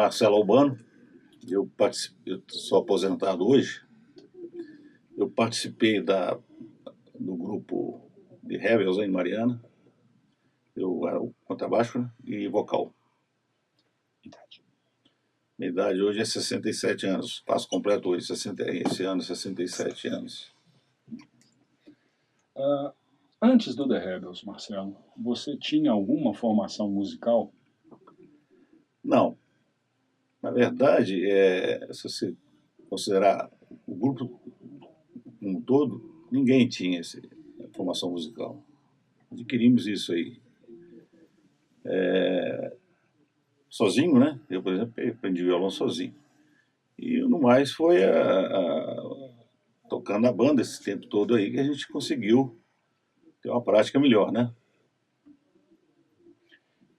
Marcelo Albano, eu sou aposentado hoje. Eu participei do grupo de Rebels em Mariana. Eu era o contrabaixo, né, e vocal. Minha idade hoje é 67 anos. Faço completo hoje, esse ano, 67 anos. Antes do The Rebels, Marcelo, você tinha alguma formação musical? Não. Na verdade, se você considerar o grupo como um todo, ninguém tinha essa formação musical. Adquirimos isso aí sozinho, né? Eu, por exemplo, aprendi violão sozinho. E no mais foi tocando a banda esse tempo todo aí que a gente conseguiu ter uma prática melhor, né?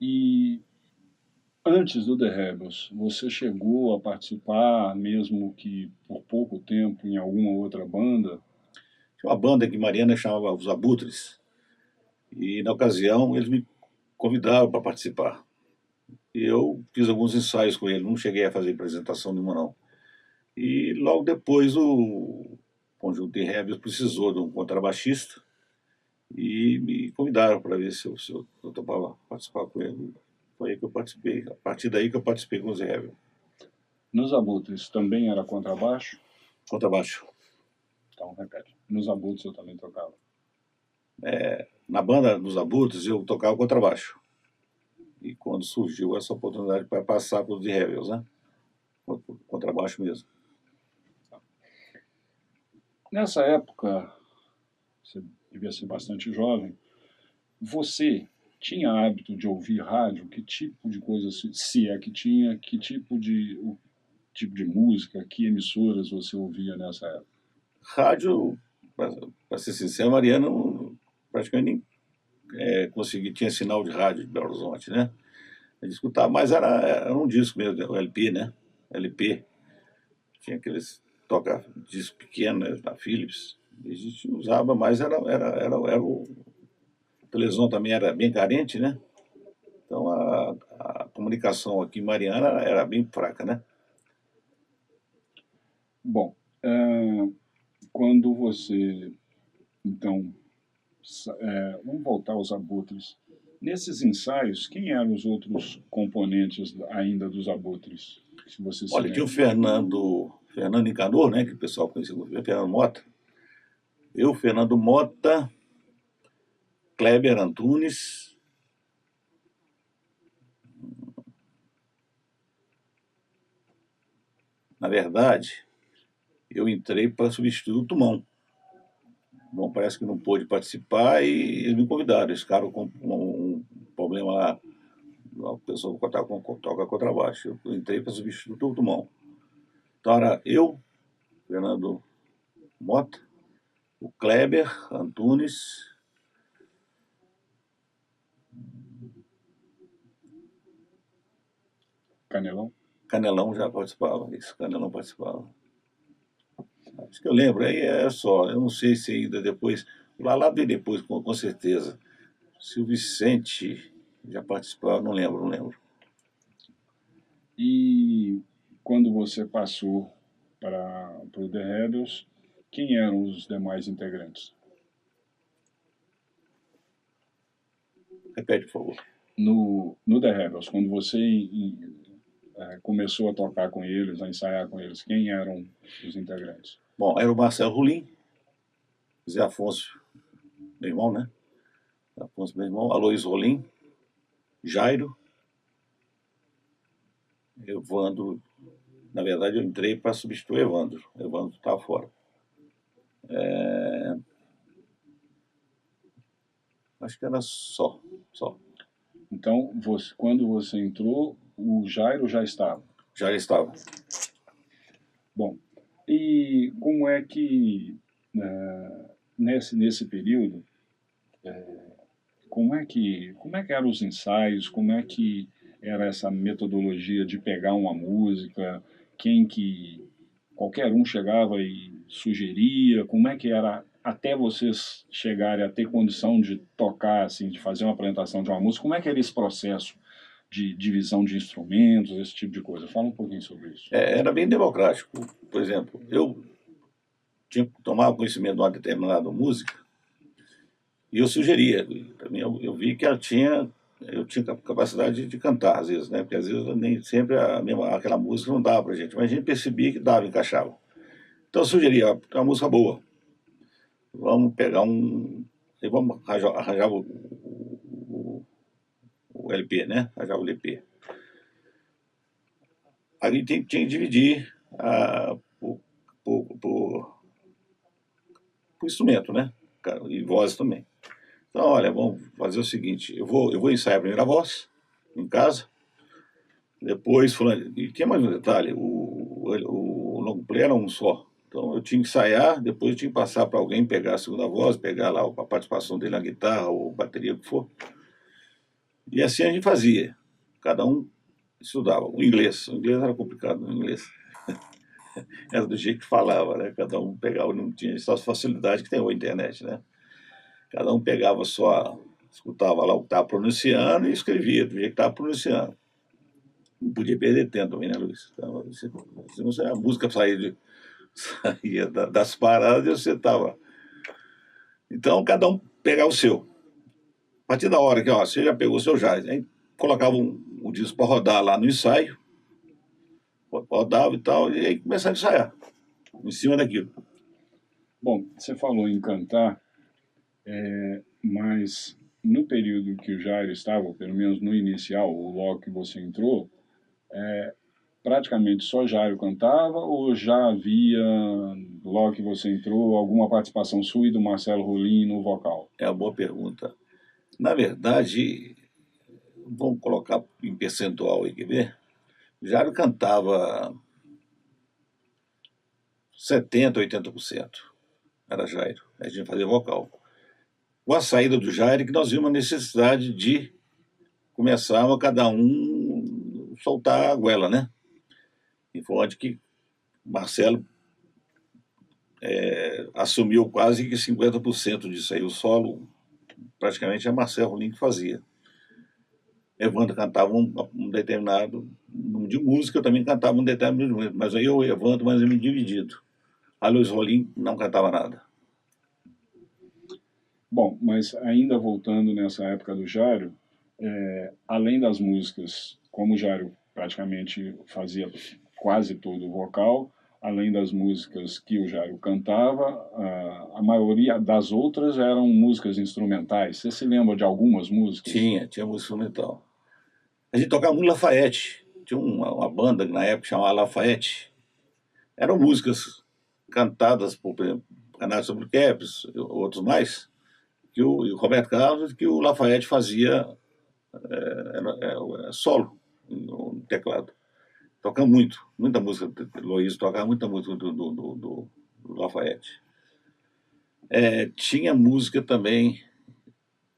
E antes do The Rebels, você chegou a participar, mesmo que por pouco tempo, em alguma outra banda? Tinha uma banda que Mariana chamava Os Abutres. E na ocasião eles me convidaram para participar. E eu fiz alguns ensaios com ele, não cheguei a fazer apresentação nenhuma não. E logo depois o conjunto de Rebels precisou de um contrabaixista e me convidaram para ver se eu topava participar com ele. Foi aí que eu participei, a partir daí que eu participei com os Rebels. Nos Abutres também era contrabaixo? Contrabaixo. Então, repete. Nos Abutres eu também tocava. Na banda dos Abutres eu tocava contrabaixo. E quando surgiu essa oportunidade para passar para os Rebels, né? Contrabaixo mesmo. Nessa época, você devia ser bastante jovem, você tinha hábito de ouvir rádio? Que tipo de coisa, se é que tinha, que tipo de música, que emissoras você ouvia nessa época? Rádio, para ser sincero, Mariana praticamente nem tinha sinal de rádio de Belo Horizonte, né? A gente escutava, mas era um disco mesmo, o LP, né? LP. Tinha aqueles disco pequeno, né, da Philips. E a gente usava, mas a televisão também era bem carente, né? Então a comunicação aqui em Mariana era bem fraca, né? Bom, quando você, então, vamos voltar aos Abutres. Nesses ensaios, quem eram os outros componentes ainda dos Abutres? Se você se Olha, tinha o lembra. Fernando Nicanor, né, que o pessoal conhecia como Fernando Mota. Eu, Fernando Mota, Kleber Antunes, na verdade, eu entrei para substituir o Tumão. Bom, parece que não pôde participar e eles me convidaram. Eles ficaram com um problema lá, uma pessoa que toca contrabaixo. Eu entrei para substituir o Tumão. Então era eu, Fernando Mota, o Kleber Antunes, Canelão? Canelão já participava, esse Canelão participava. Acho que eu lembro, aí é só, eu não sei se ainda depois, lá bem depois, com certeza. Se o Vicente já participava, não lembro. E quando você passou para o The Rebels, quem eram os demais integrantes? Repete, por favor. No The Rebels, quando você começou a tocar com eles, a ensaiar com eles, quem eram os integrantes? Bom, era o Marcelo Rolim, Zé Afonso, meu irmão, né? Zé Afonso, meu irmão, Aloysio Rolim, Jairo, Evandro. Na verdade, eu entrei para substituir o Evandro. O Evandro estava fora. Acho que era só. Então, quando você entrou, o Jairo já estava? Já estava. Bom, e como é que, nesse período, como é que eram os ensaios, como é que era essa metodologia de pegar uma música, qualquer um chegava e sugeria, como é que era até vocês chegarem a ter condição de tocar, assim, de fazer uma apresentação de uma música, como é que era esse processo de divisão de instrumentos, esse tipo de coisa. Fala um pouquinho sobre isso. Era bem democrático. Por exemplo, eu tinha que tomar conhecimento de uma determinada música e eu sugeria. Também eu vi que eu tinha capacidade de cantar, às vezes, né? Porque às vezes nem sempre aquela música não dava pra gente, mas a gente percebia que dava, encaixava. Então eu sugeria, ó, uma música boa, vamos pegar e vamos arranjar o LP, né? Arranjar o LP. Aí tinha que dividir por instrumento, né? E voz também. Então, olha, vamos fazer o seguinte, eu vou ensaiar a primeira voz, em casa, depois, falando, e tinha mais um detalhe, o long play era um só, então eu tinha que ensaiar, depois eu tinha que passar para alguém pegar a segunda voz, pegar lá a participação dele na guitarra ou bateria, o que for, e assim a gente fazia, cada um estudava, o inglês era complicado, o inglês era do jeito que falava, né, cada um pegava, não tinha essa facilidade que tem hoje a internet, né, cada um pegava só, escutava lá o que estava pronunciando e escrevia do jeito que estava pronunciando. Não podia perder tempo também, né, Luiz? Então, se a música saía das paradas, você estava. Então, cada um pegava o seu. A partir da hora que você já pegou o seu jazz, aí colocava um disco para rodar lá no ensaio, rodava e tal, e aí começava a ensaiar, em cima daquilo. Bom, você falou em cantar, mas no período que o Jairo estava, ou pelo menos no inicial, ou logo que você entrou, praticamente só Jairo cantava ou já havia, logo que você entrou, alguma participação sua e do Marcelo Rolim no vocal? É uma boa pergunta. Na verdade, vamos colocar em percentual aí, quer ver? Jairo cantava 70%, 80%. Era Jairo. A gente fazia vocal. Com a saída do Jairo, que nós vimos a necessidade de começar a cada um soltar a goela, né? E foi onde que Marcelo assumiu quase que 50% disso aí. O solo, praticamente, é Marcelo Rolim que fazia. Evandro cantava um determinado número de música, eu também cantava um determinado número, mas aí eu e Evandro, mais ou menos dividido. A Luiz Rolim não cantava nada. Bom, mas ainda voltando nessa época do Jairo, além das músicas, como o Jairo praticamente fazia quase todo o vocal, além das músicas que o Jairo cantava, a maioria das outras eram músicas instrumentais. Você se lembra de algumas músicas? Tinha música instrumental. A gente tocava muito Lafayette. Tinha uma banda na época chamada Lafayette. Eram músicas cantadas por Renato Sobrequepes, outros mais, que o Roberto Carlos, que o Lafayette fazia solo no teclado. Toca muita música. Luiz tocava muita música do Lafayette. Tinha música também,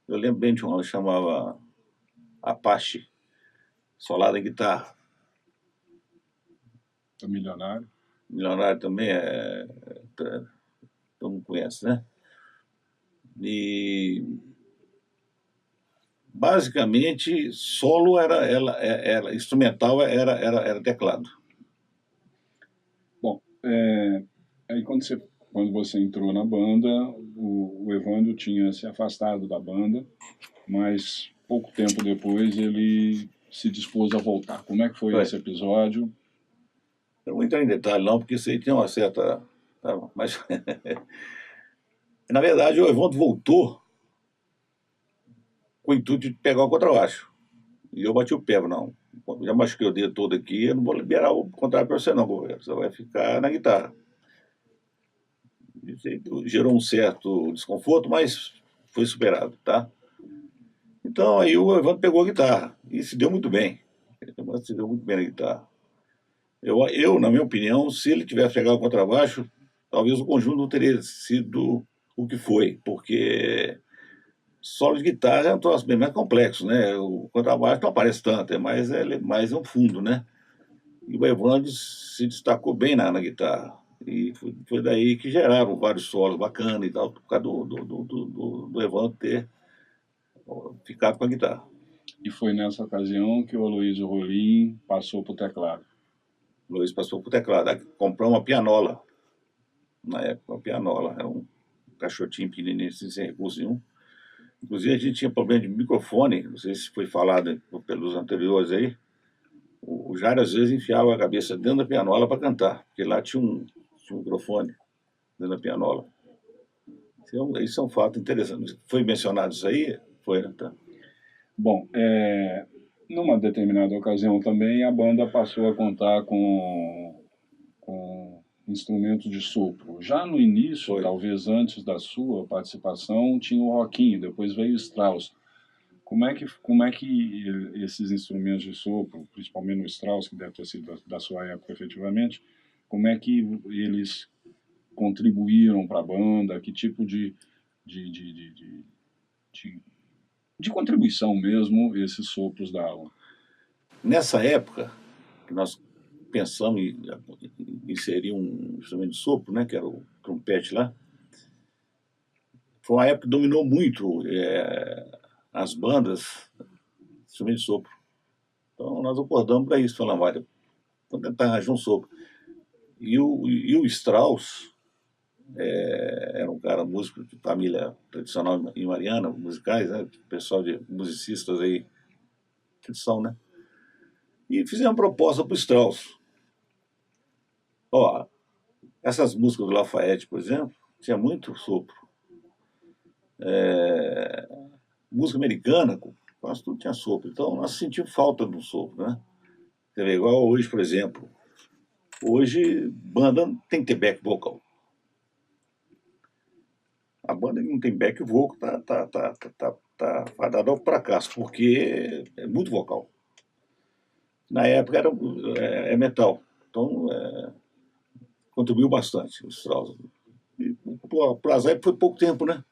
eu lembro bem de uma que chamava Apache, solada em guitarra. O Milionário. Milionário também todo mundo conhece, né? E basicamente solo era instrumental, era teclado. Bom, aí quando você entrou na banda, o Evandro tinha se afastado da banda, mas pouco tempo depois ele se dispôs a voltar. Como é que foi esse episódio? Eu não vou entrar em detalhe não, porque isso aí tem uma certa... Mas, na verdade, o Evandro voltou com o intuito de pegar o contrabaixo. E eu bati o pé, não. Já machuquei o dedo todo aqui, eu não vou liberar o contrato para você não, você vai ficar na guitarra. Isso gerou um certo desconforto, mas foi superado, tá? Então aí o Evandro pegou a guitarra e se deu muito bem. Se deu muito bem na guitarra. Eu, na minha opinião, se ele tivesse pegado o contrabaixo, talvez o conjunto não teria sido o que foi, porque solo de guitarra é um troço bem mais complexo, né? O contrabaixo não aparece tanto, é mais um fundo, né? E o Evandro se destacou bem na guitarra. E foi daí que geraram vários solos bacanas e tal, por causa do Evandro ter ficado com a guitarra. E foi nessa ocasião que o Aloysio Rolim passou para o teclado. O Luiz passou para o teclado. Comprou uma pianola, na época, uma pianola. Era um caixotinho pequenininho, assim, sem recurso nenhum. Inclusive, a gente tinha problema de microfone, não sei se foi falado pelos anteriores aí. O Jairo, às vezes, enfiava a cabeça dentro da pianola para cantar, porque lá tinha um microfone dentro da pianola. Isso é um fato interessante. Foi mencionado isso aí? Foi, né? Tá. Bom, numa determinada ocasião também, a banda passou a contar com instrumentos de sopro. Já no início, talvez antes da sua participação, tinha o Rockinho, depois veio o Strauss. Como é que esses instrumentos de sopro, principalmente no Strauss, que deve ter sido da sua época efetivamente, como é que eles contribuíram para a banda? Que tipo de contribuição mesmo esses sopros davam? Nessa época, que nós pensamos em inserir um instrumento de sopro, né, que era o trompete lá, foi uma época que dominou muito as bandas de instrumento de sopro. Então nós acordamos para isso, falamos, olha, vamos tentar arranjar um sopro. E o Strauss era um cara músico de família tradicional em Mariana, musicais, né, pessoal de musicistas aí, tradição, né? E fizemos uma proposta para o Strauss. Ó, essas músicas do Lafayette, por exemplo, tinha muito sopro. Música americana, quase tudo tinha sopro. Então nós sentimos falta do sopro, né? Quer dizer, igual hoje, por exemplo. Hoje, banda tem que ter back vocal. A banda que não tem back vocal tá fadada ao fracasso, porque é muito vocal. Na época é metal. Então, contribuiu bastante o Strauss. E para azar foi pouco tempo, né?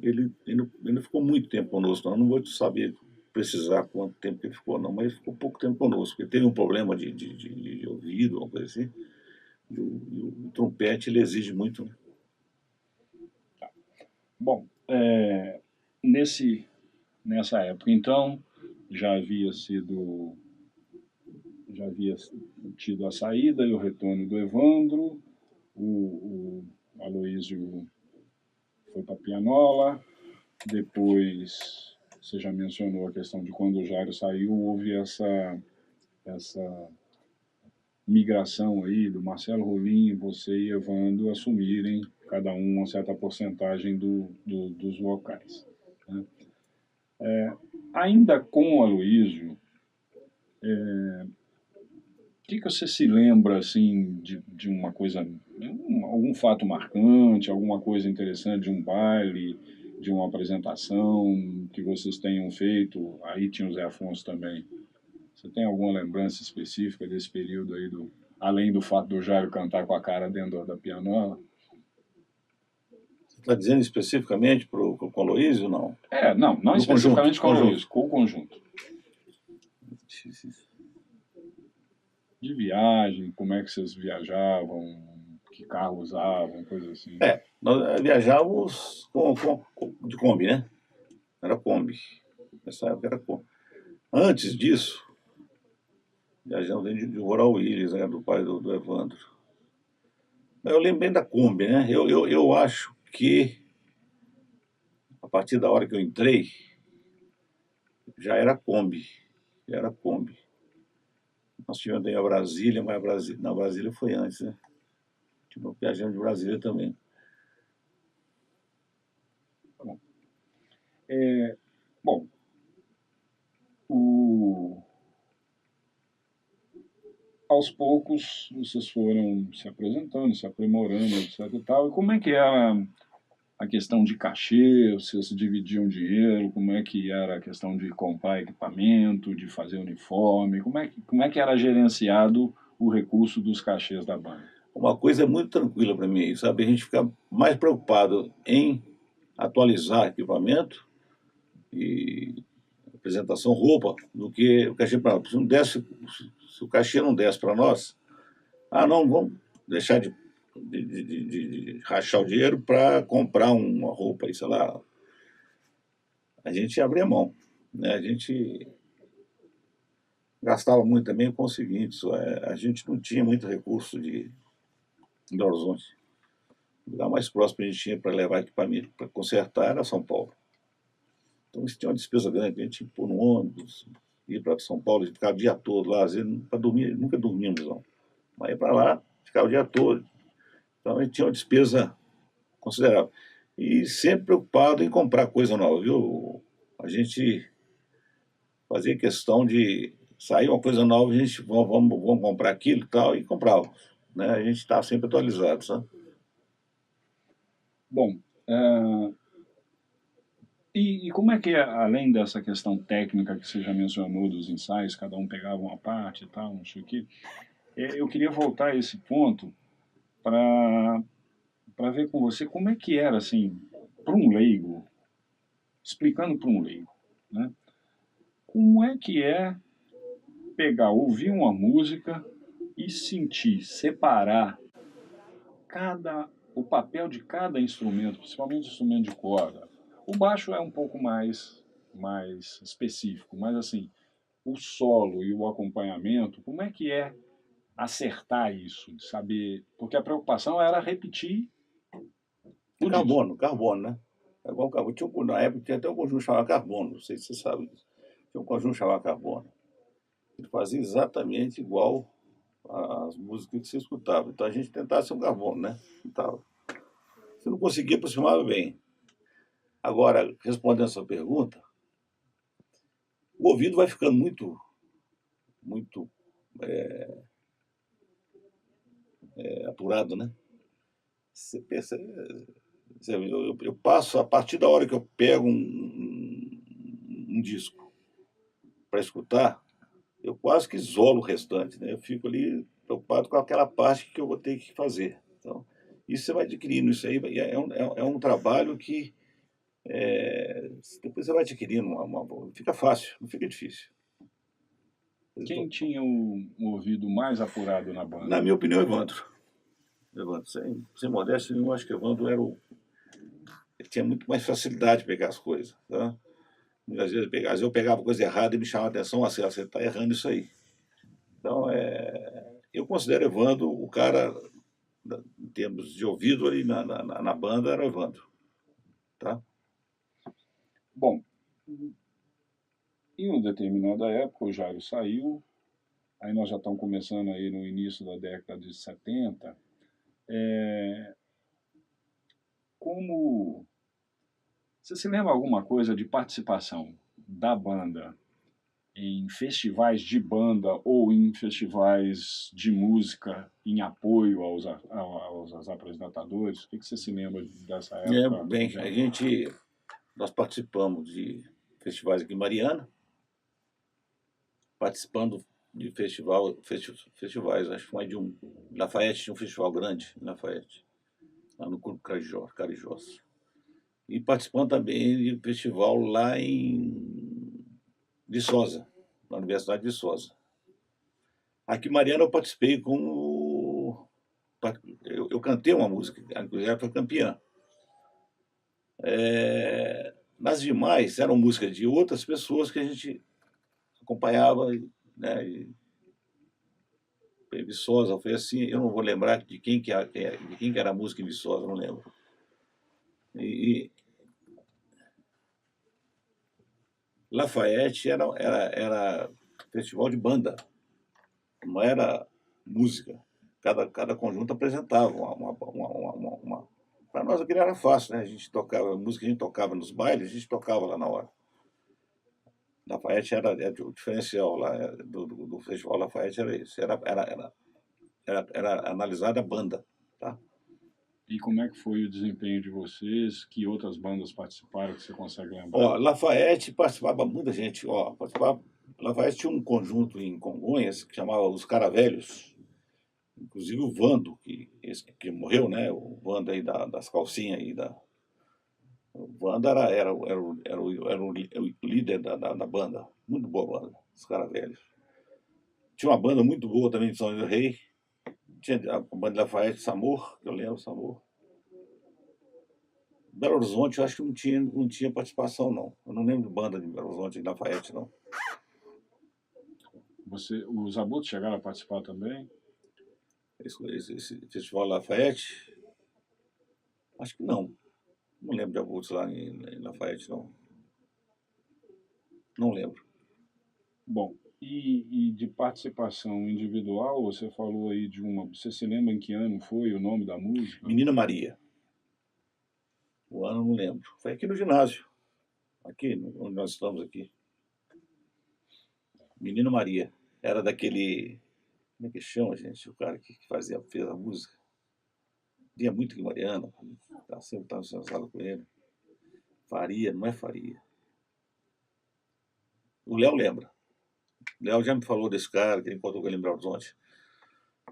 Ele não ficou muito tempo conosco, não vou saber precisar quanto tempo que ele ficou, não, mas ele ficou pouco tempo conosco. Ele teve um problema de ouvido, uma coisa assim, e o trompete ele exige muito. Né? Bom, nessa época, então, já havia tido a saída e o retorno do Evandro, o Aloysio foi para a pianola, depois você já mencionou a questão de quando o Jairo saiu, houve essa migração aí do Marcelo Rolim, você e Evandro assumirem cada um uma certa porcentagem dos vocais. Né? Ainda com o Aloysio, o que você se lembra assim de uma coisa, algum fato marcante, alguma coisa interessante de um baile, de uma apresentação que vocês tenham feito? Aí tinha o Zé Afonso também. Você tem alguma lembrança específica desse período aí, além do fato do Jairo cantar com a cara dentro da pianola? Você está dizendo especificamente com o Aloysio ou não? Não especificamente com o Aloysio, com o conjunto. De viagem, como é que vocês viajavam, que carro usavam, coisa assim. Nós viajávamos de Kombi, né? Era Kombi. Nessa época era Kombi. Antes disso, viajamos dentro de Rural Willis, né, do pai do Evandro. Eu lembro bem da Kombi, né? Eu acho que, a partir da hora que eu entrei, já era Kombi. Nós tínhamos aí a Brasília, mas na Brasília foi antes, né? Tipo, viajando de Brasília também. Bom, aos poucos vocês foram se apresentando, se aprimorando, etc. E tal. E como é que era a questão de cachê? Vocês dividiam dinheiro? Como é que era a questão de comprar equipamento, de fazer uniforme? Como é que era gerenciado o recurso dos cachês da banda? Uma coisa muito tranquila para mim, sabe? A gente fica mais preocupado em atualizar equipamento e apresentação, roupa, do que o cachê para nós. Se o cachê não desce para nós, não, vamos deixar de rachar o dinheiro para comprar uma roupa, sei lá. A gente abria mão. né? A gente gastava muito também com o seguinte, a gente não tinha muito recurso de Belo Horizonte. O lugar mais próximo que a gente tinha para levar equipamento para consertar era São Paulo. Então isso tinha uma despesa grande, a gente tinha que pôr no ônibus, ir para São Paulo, a gente ficava o dia todo lá, às vezes para dormir, nunca dormíamos não. Mas ia para lá, ficava o dia todo. Então a gente tinha uma despesa considerável. E sempre preocupado em comprar coisa nova, viu? A gente fazia questão de sair uma coisa nova, a gente vamos comprar aquilo e tal, e comprava. Né? A gente estava sempre atualizado, sabe? Bom, e como é que é, além dessa questão técnica que você já mencionou dos ensaios, cada um pegava uma parte e tal, não sei o quê, eu queria voltar a esse ponto para ver com você como é que era, assim, para um leigo, explicando para um leigo, né? Como é que é pegar, ouvir uma música e sentir, separar o papel de cada instrumento, principalmente o instrumento de corda. O baixo é um pouco mais específico, mas assim, o solo e o acompanhamento, como é que é acertar isso, de saber, porque a preocupação era repetir E o disco. carbono, carbono, né? É igual carbono. Na época tinha até um conjunto chamado Carbono, não sei se você sabe disso. Tinha um conjunto chamado Carbono. Ele fazia exatamente igual às músicas que você escutava. Então a gente tentava ser um Carbono, né? Tentava. Se não conseguia, aproximava bem. Agora, respondendo a sua pergunta, o ouvido vai ficando muito apurado, né? Você percebe, eu passo, a partir da hora que eu pego um disco para escutar, eu quase que isolo o restante, né? Eu fico ali preocupado com aquela parte que eu vou ter que fazer. Então, isso você vai adquirindo, isso aí é um trabalho que depois você vai adquirindo, fica fácil, não fica difícil. Quem tinha o ouvido mais apurado na Na banda? minha opinião, Evandro. Evandro, sem modéstia nenhuma, acho que Evandro ele tinha muito mais facilidade de pegar as coisas. Tá? Às vezes eu pegava coisa errada e me chamava a atenção, assim, você está errando isso aí. Então, eu considero Evandro o cara, em termos de ouvido ali na banda, era Evandro. Tá? Bom, em uma determinada época o Jairo saiu, aí nós já estamos começando aí no início da década de 70. Como você se lembra alguma coisa de participação da banda em festivais de banda ou em festivais de música em apoio aos apresentadores? O que você se lembra dessa época, Bem, já? nós participamos de festivais aqui em Mariana, participando de festivais, acho que mais de um. Lafayette tinha um festival grande em Lafayette, lá no Clube Carijós. E participando também de festival lá em Viçosa, na Universidade de Viçosa. Aqui em Mariana eu participei com eu cantei uma música, inclusive ela foi campeã. Nas demais eram músicas de outras pessoas que a gente acompanhava, né? Viçosa foi assim, eu não vou lembrar de quem que era a música em Viçosa, não lembro. E Lafayette era festival de banda, não era música. Cada conjunto apresentava uma. Para nós aquilo era fácil, né? A gente tocava, a música que a gente tocava nos bailes, a gente tocava lá na hora. Lafayette era o diferencial lá do Festival Lafayette era isso. Era analisada a banda. Tá? E como é que foi o desempenho de vocês? Que outras bandas participaram que você consegue lembrar? Ó, Lafayette participava muita gente. Ó, Lafayette tinha um conjunto em Congonhas que chamava Os Caravelhos. Inclusive o Vando, que morreu, né? O Vando aí das calcinhas aí. O Vando era o líder da banda. Muito boa banda, Os Caravelhos. Tinha uma banda muito boa também de São João do Rei. Tinha a banda de Lafayette, Samor, que eu lembro, Samor. Belo Horizonte, eu acho que não tinha participação, não. Eu não lembro de banda de Belo Horizonte, em Lafayette, não. Os Abutres chegaram a participar também? Esse festival Lafayette, acho que não. Não lembro de Abutres lá em Lafayette, não. Não lembro. Bom, e de participação individual, você falou aí de uma. Você se lembra em que ano foi o nome da música? Menina Maria. O ano eu não lembro. Foi aqui no ginásio. Aqui, onde nós estamos aqui. Menino Maria. Era daquele. Como é que chama, gente? O cara que fez a música. Via muito que Mariana. Sempre estava sensado com ele. Faria, não é Faria. O Léo lembra. O Léo já me falou desse cara, que ele encontrou com ele em Belo Horizonte.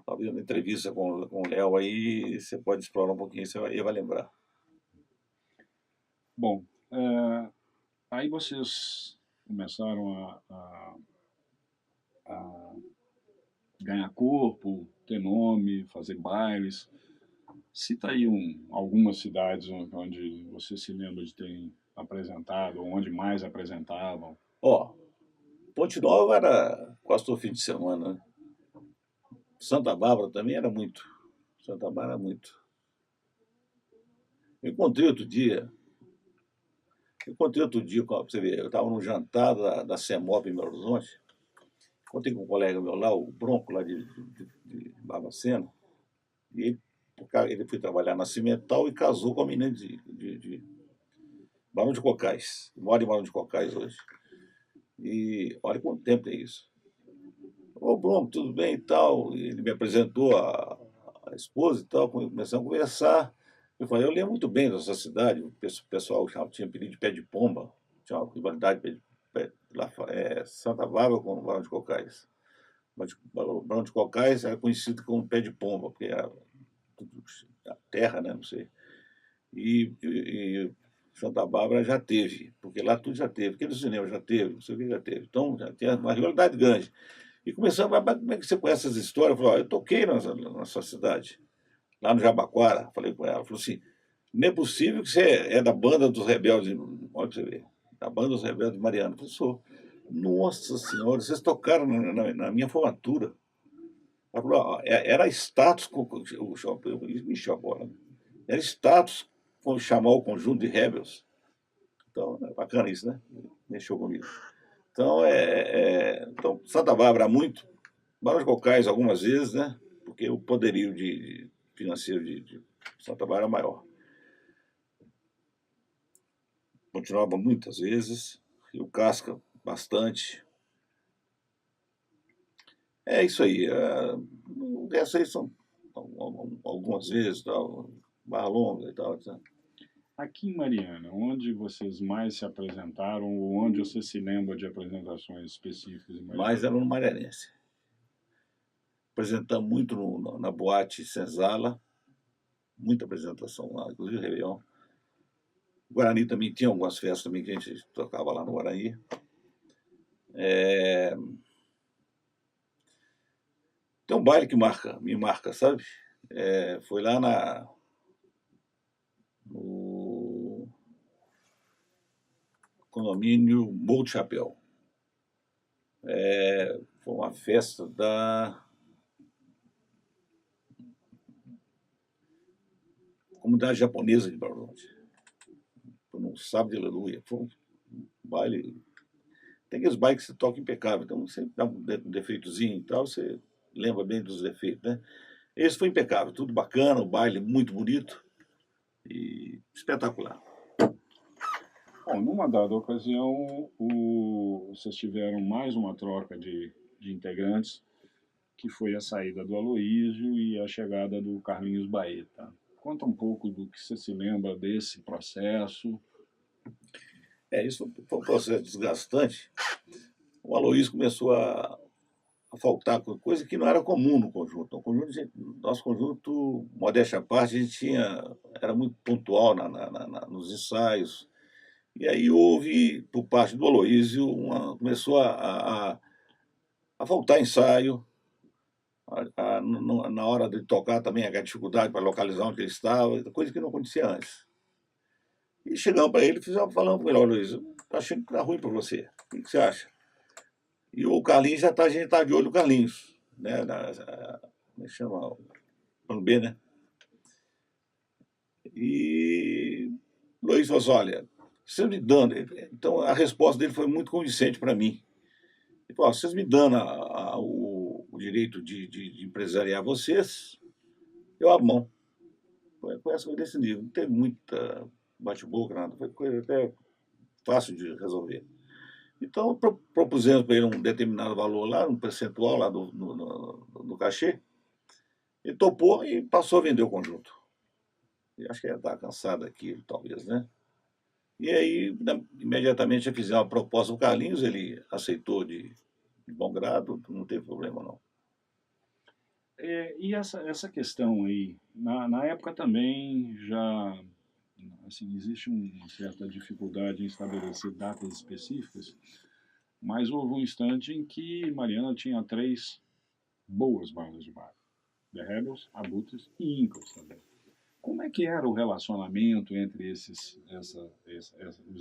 Talvez uma entrevista com o Léo aí, você pode explorar um pouquinho, ele vai lembrar. Bom, aí vocês começaram a ganhar corpo, ter nome, fazer bailes. Cita aí algumas cidades onde você se lembra de ter apresentado, ou onde mais apresentavam. Ó, Ponte Nova era quase todo fim de semana, né? Santa Bárbara também era muito. Santa Bárbara era muito. Eu encontrei outro dia, pra você ver, eu estava num jantar da CEMOP em Belo Horizonte. Encontrei com um colega meu lá, o Bronco, lá de Barbacena. E ele foi trabalhar na Cimental e casou com a menina de Barão de Cocais. Mora em Barão de Cocais hoje. E olha quanto tempo tem isso. Ô, Bronco, tudo bem e tal? E ele me apresentou a esposa e tal, começamos a conversar. Eu falei, eu lembro muito bem dessa cidade, o pessoal tinha apelido de pé de pomba, tinha uma rivalidade lá, Santa Bárbara com o Barão de Cocais. O Barão de Cocais era conhecido como pé de pomba, porque era a terra, né, não sei. E Santa Bárbara já teve, porque lá tudo já teve, porque no cinema já teve, não sei o que já teve. Então já tinha uma rivalidade grande. E começamos, mas como é que você conhece essas histórias? Eu falei, eu toquei na sua cidade, lá no Jabaquara, falei com ela. Falou assim, não é possível que você é da banda dos rebeldes, olha pra você ver, da banda dos rebeldes de Mariana. Eu falei, sou. Nossa senhora, vocês tocaram na minha formatura. Ela falou, era status, o shopping, me encheu a bola, né? Era status chamar o conjunto de rebels. Então, é bacana isso, né? Mexeu comigo. Então, então Santa Bárbara muito, Barão de Cocais algumas vezes, né? Porque o poderio financeiro de Santa Bárbara é maior. Continuava muitas vezes, Rio Casca bastante. É isso aí. Essas aí são algumas vezes, tal, Barra Longa e tal. Etc. Aqui em Mariana, onde vocês mais se apresentaram ou onde você se lembra de apresentações específicas em Mariana? Mas era no Marianense. Apresentamos muito na boate Senzala, muita apresentação lá, inclusive Réveillon. O Guarani também tinha algumas festas também que a gente tocava lá no Guarani. Tem um baile que me marca, sabe? Foi lá no condomínio Morro do Chapéu. Foi uma festa da comunidade japonesa de Belo Horizonte. Foi num sábado de aleluia. Foi um baile. Tem aqueles bailes que você toca impecável. Então você dá um defeitozinho e tal, você lembra bem dos defeitos, né? Esse foi impecável, tudo bacana, o baile muito bonito e espetacular. Bom, numa dada ocasião, vocês tiveram mais uma troca de integrantes, que foi a saída do Aloísio e a chegada do Carlinhos Baeta. Conta um pouco do que você se lembra desse processo. Isso foi um processo desgastante. O Aloísio começou a faltar coisa que não era comum no conjunto. Nosso conjunto, modéstia à parte, a gente era muito pontual nos ensaios. E aí houve, por parte do Aloísio, começou a faltar ensaio. Na hora de tocar também, a dificuldade para localizar onde ele estava, coisa que não acontecia antes. E chegamos para ele e falamos com ele: olha, Luiz, eu tô achando que tá ruim para você. O que você acha? E o Carlinhos a gente está de olho no Carlinhos, né? Como é que chama? Plano B, né? E o Luiz falou assim: olha, vocês me dando. Então a resposta dele foi muito convincente para mim. Ele falou: vocês me dando o direito de empresariar vocês, eu abro mão. Foi essa coisa desse nível. Não teve muita bate-boca, nada. Foi coisa até fácil de resolver. Então, propusemos para ele um determinado valor lá, um percentual lá no cachê. Ele topou e passou a vender o conjunto. Eu acho que ele estava cansado daquilo, talvez, né? E aí, imediatamente, eu fiz uma proposta ao Carlinhos, ele aceitou de bom grado, não teve problema, não. E essa questão aí, na época também já assim, existe uma certa dificuldade em estabelecer datas específicas, mas houve um instante em que Mariana tinha 3 boas bandas de baile. The Rebels, Abutres e Incas também. Como é que era o relacionamento entre os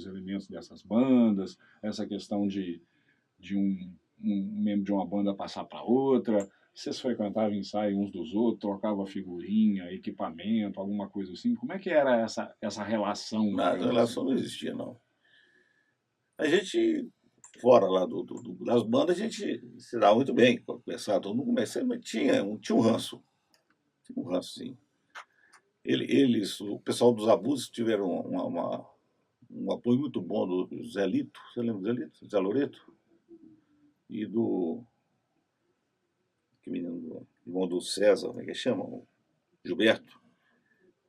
elementos dessas bandas, essa questão de um membro de uma banda passar para outra? Vocês frequentavam ensaio uns dos outros, trocavam figurinha, equipamento, alguma coisa assim? Como é que era essa relação, Nada, a digamos assim? relação não existia, não. A gente, fora lá das bandas, a gente se dava muito bem, conversava, todo mundo começava, mas tinha um ranço. Tinha um ranço, sim. Eles, o pessoal dos Abusos, tiveram um apoio muito bom do Zé Lito, você lembra do Zé Lito? Zé Loreto? E do. Que menino, irmão do César, como é que chama? O Gilberto.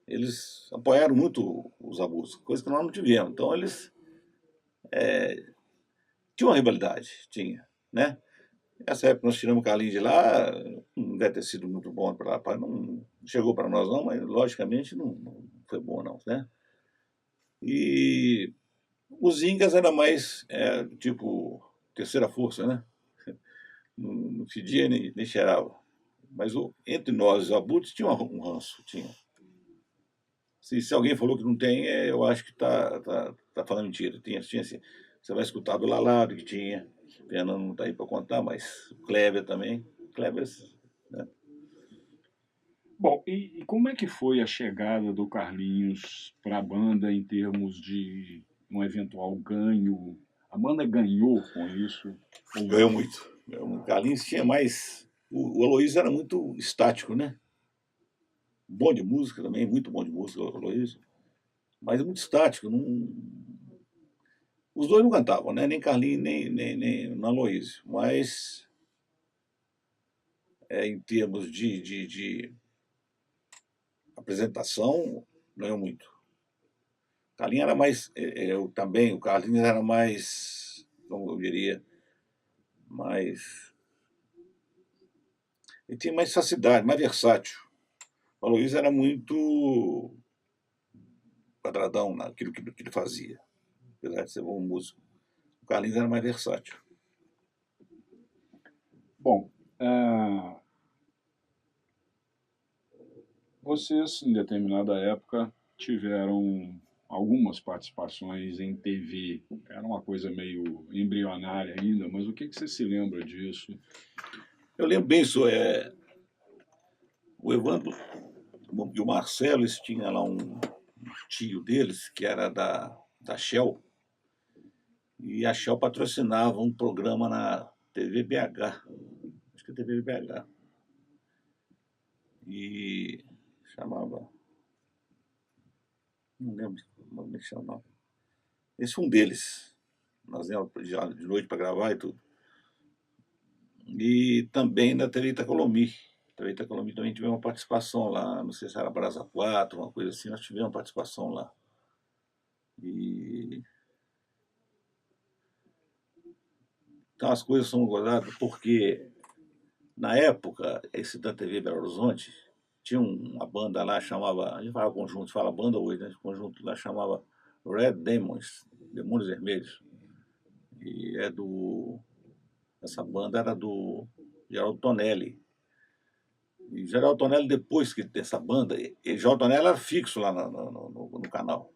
Eles apoiaram muito os Abusos, coisa que nós não tivemos. Então eles tinham uma rivalidade, tinha, né? Nessa época nós tiramos o Carlinhos de lá, não deve ter sido muito bom para lá, não chegou para nós não, mas logicamente não foi bom não, né? E os Incas era mais tipo terceira força, né? Não fedia nem cheirava. Mas entre nós, os abutres, tinha um ranço, tinha. Se alguém falou que não tem, eu acho que tá falando mentira. Tinha assim. Você vai escutar do Lalado que tinha. Fernando não está aí para contar, mas o Kleber também. Kleber, né? Bom, e como é que foi a chegada do Carlinhos para a banda em termos de um eventual ganho? A banda ganhou com isso ou Ganhou não? muito. O Carlinhos tinha mais. O Aloysio era muito estático, né? Bom de música também, muito bom de música, o Aloysio. Mas muito estático. Os dois não cantavam, né? Nem Carlinhos, nem Aloysio. Mas em termos de apresentação, ganhou muito. O Carlinhos era mais. Eu também, o Carlinhos era mais, como eu diria, mais. Ele tinha mais facilidade, mais versátil. O Aloysio era muito quadradão naquilo que ele fazia, apesar de ser bom músico. O Carlinhos era mais versátil. Bom, vocês, em determinada época, tiveram algumas participações em TV. Era uma coisa meio embrionária ainda, mas o que você se lembra disso? Eu lembro bem isso. O Evandro e o Marcelo, eles tinham lá um tio deles, que era da Shell, e a Shell patrocinava um programa na TV BH. Acho que é TV BH. E chamava. Não lembro como é que chamava. Esse foi um deles. Nós íamos de noite para gravar e tudo. E também na TV Itacolomi. A TV Itacolomi também tivemos uma participação lá, não sei se era Brasa 4, uma coisa assim, nós tivemos uma participação lá. E então as coisas são gozadas porque na época, esse da TV Belo Horizonte, tinha uma banda lá, chamava, a gente fala conjunto, fala banda hoje, né? Conjunto lá chamava Red Demons, Demônios Vermelhos. E essa banda era do Geraldo Tonelli. E Geraldo Tonelli, depois que dessa banda, Geraldo Tonelli era fixo lá no canal.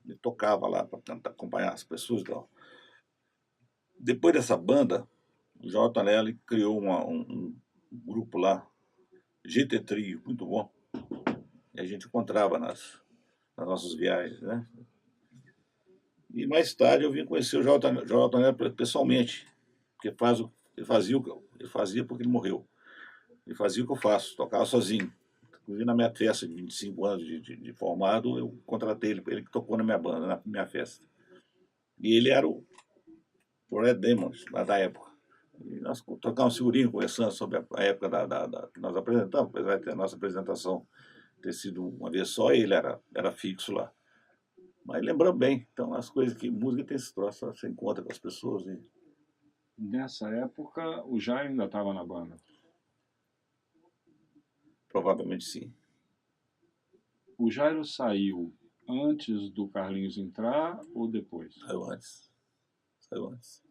Ele tocava lá para tentar acompanhar as pessoas e tal. Depois dessa banda, o J. Nelly criou um grupo lá, GT Trio, muito bom. E a gente encontrava nas nossas viagens, né? E mais tarde eu vim conhecer o J. Nelly pessoalmente, porque ele fazia porque ele morreu. Ele fazia o que eu faço, tocava sozinho. Inclusive na minha festa de 25 anos de formado, eu contratei ele que tocou na minha banda, na minha festa. E ele era o Red Demons, lá da época. E nós trocamos figurinho, conversando sobre a época que nós apresentamos, apesar de a nossa apresentação ter sido uma vez só, ele era fixo lá. Mas lembrando bem, então as coisas que música tem esse troço, você encontra com as pessoas e Nessa época, o Jair ainda estava na banda. provavelmente sim. O Jairo saiu antes do Carlinhos entrar ou depois? Saiu antes. Saiu antes.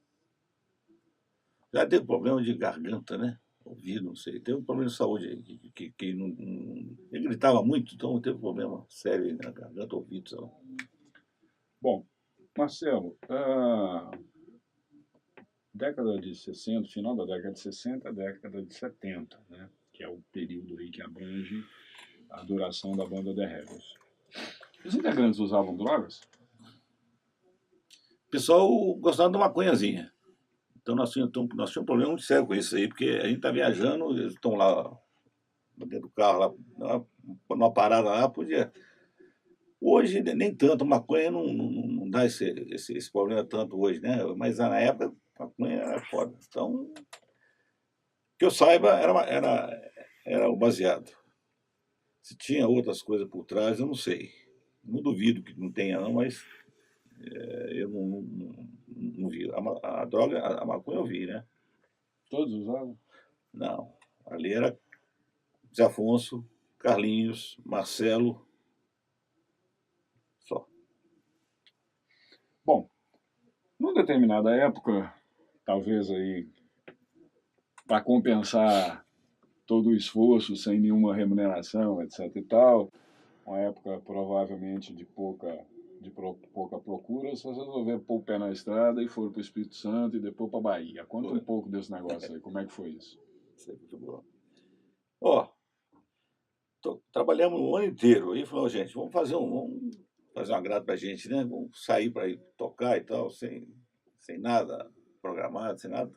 Já teve problema de garganta, né? Ouvido, não sei. Teve um problema de saúde aí, que ele gritava muito, então teve um problema sério aí na garganta, ouvido, sei lá. Bom, Marcelo, década de 60, final da década de 60, década de 70, né? Que é o período aí que abrange a duração da banda The Rebels. Os integrantes usavam drogas? O pessoal gostava de uma maconhazinha. Então nós tínhamos um problema muito sério com isso aí, porque a gente está viajando, eles estão lá dentro do carro, lá, numa parada lá, podia. Hoje nem tanto, maconha não dá esse problema tanto hoje, né? Mas na época, maconha era foda. Então, que eu saiba, era o baseado. Se tinha outras coisas por trás, eu não sei. Não duvido que não tenha, não, mas eu não vi. A droga, a maconha eu vi, né? Todos usavam? Não. Ali era Zé Afonso, Carlinhos, Marcelo, só. Bom, numa determinada época, talvez aí para compensar todo o esforço sem nenhuma remuneração, etc e tal, uma época provavelmente pouca procura, vocês resolveram pôr o pé na estrada e foram para o Espírito Santo e depois para a Bahia. Conta um Foi. pouco desse negócio aí, como é que foi isso? Isso é muito bom. Ó, trabalhamos o ano inteiro. Aí falou, gente, vamos fazer um agrado pra gente, né? Vamos sair para ir tocar e tal, sem nada programado, sem nada.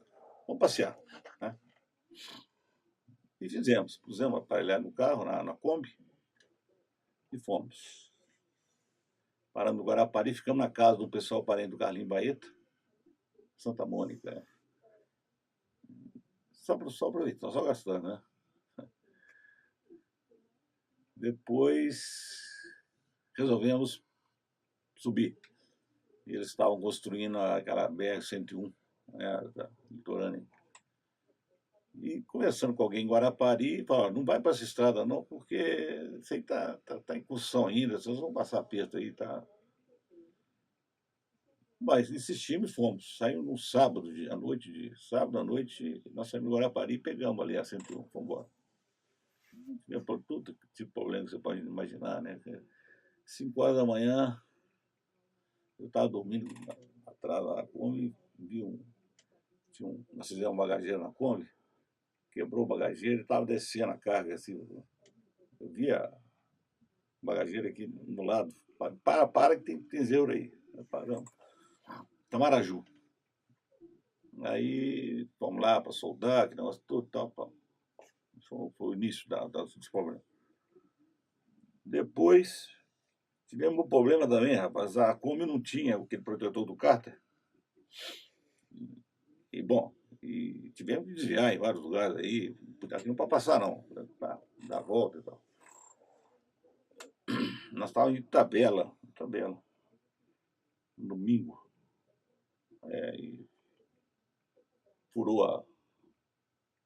Vamos passear, né? E fizemos. Pusemos a aparelhar no carro, na Kombi, e fomos. Paramos no Guarapari, ficamos na casa do pessoal parente do Carlinhos Baeta, Santa Mônica. Né? Só aproveitando, só gastando, né? Depois resolvemos subir. Eles estavam construindo aquela BR-101, né, da litorânea. E conversando com alguém em Guarapari, falou, não vai para essa estrada não, porque isso aí tá em construção ainda, vocês vão passar aperto aí, tá. Mas insistimos e fomos. Saímos no sábado à noite, sábado à noite, nós saímos de Guarapari e pegamos ali a 101, fomos embora. Tivemos por tudo tipo de problema que você pode imaginar, né? 5 horas da manhã, eu estava dormindo atrás da Kombi, nós fizemos um bagageiro na Kombi, quebrou o bagageiro e estava descendo a carga, assim, eu via o bagageiro aqui no lado, para que tem zero aí. Paramos. Tamaraju. Aí fomos lá para soldar, que negócio todo e tal. Foi o início dos problemas. Depois, tivemos um problema também, rapaz. A Kombi não tinha aquele protetor do cárter. E, bom, tivemos que desviar em vários lugares aí. Aqui não para passar, não. Para dar a volta e tal. Nós estávamos em Itabela, no domingo. E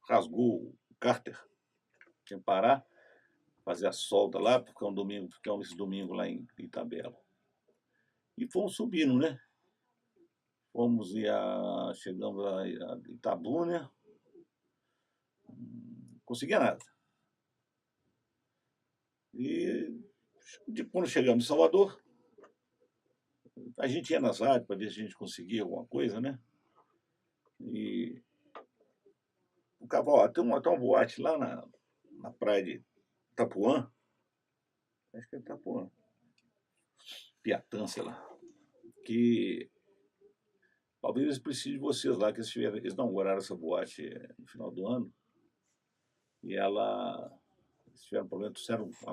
rasgou o cárter. Tinha que parar, fazer a solda lá, ficamos esse domingo lá em Itabela. E fomos subindo, né? Chegamos a Itabuna, não conseguia nada. E quando chegamos em Salvador, a gente ia nas rádios para ver se a gente conseguia alguma coisa, né? E o cavalo, tem uma boate lá na praia de Itapuã, acho que é Itapuã, Piatã, sei lá, que talvez eles precisem de vocês lá, que eles inauguraram essa boate no final do ano, e eles tiveram problema, trouxeram acho que é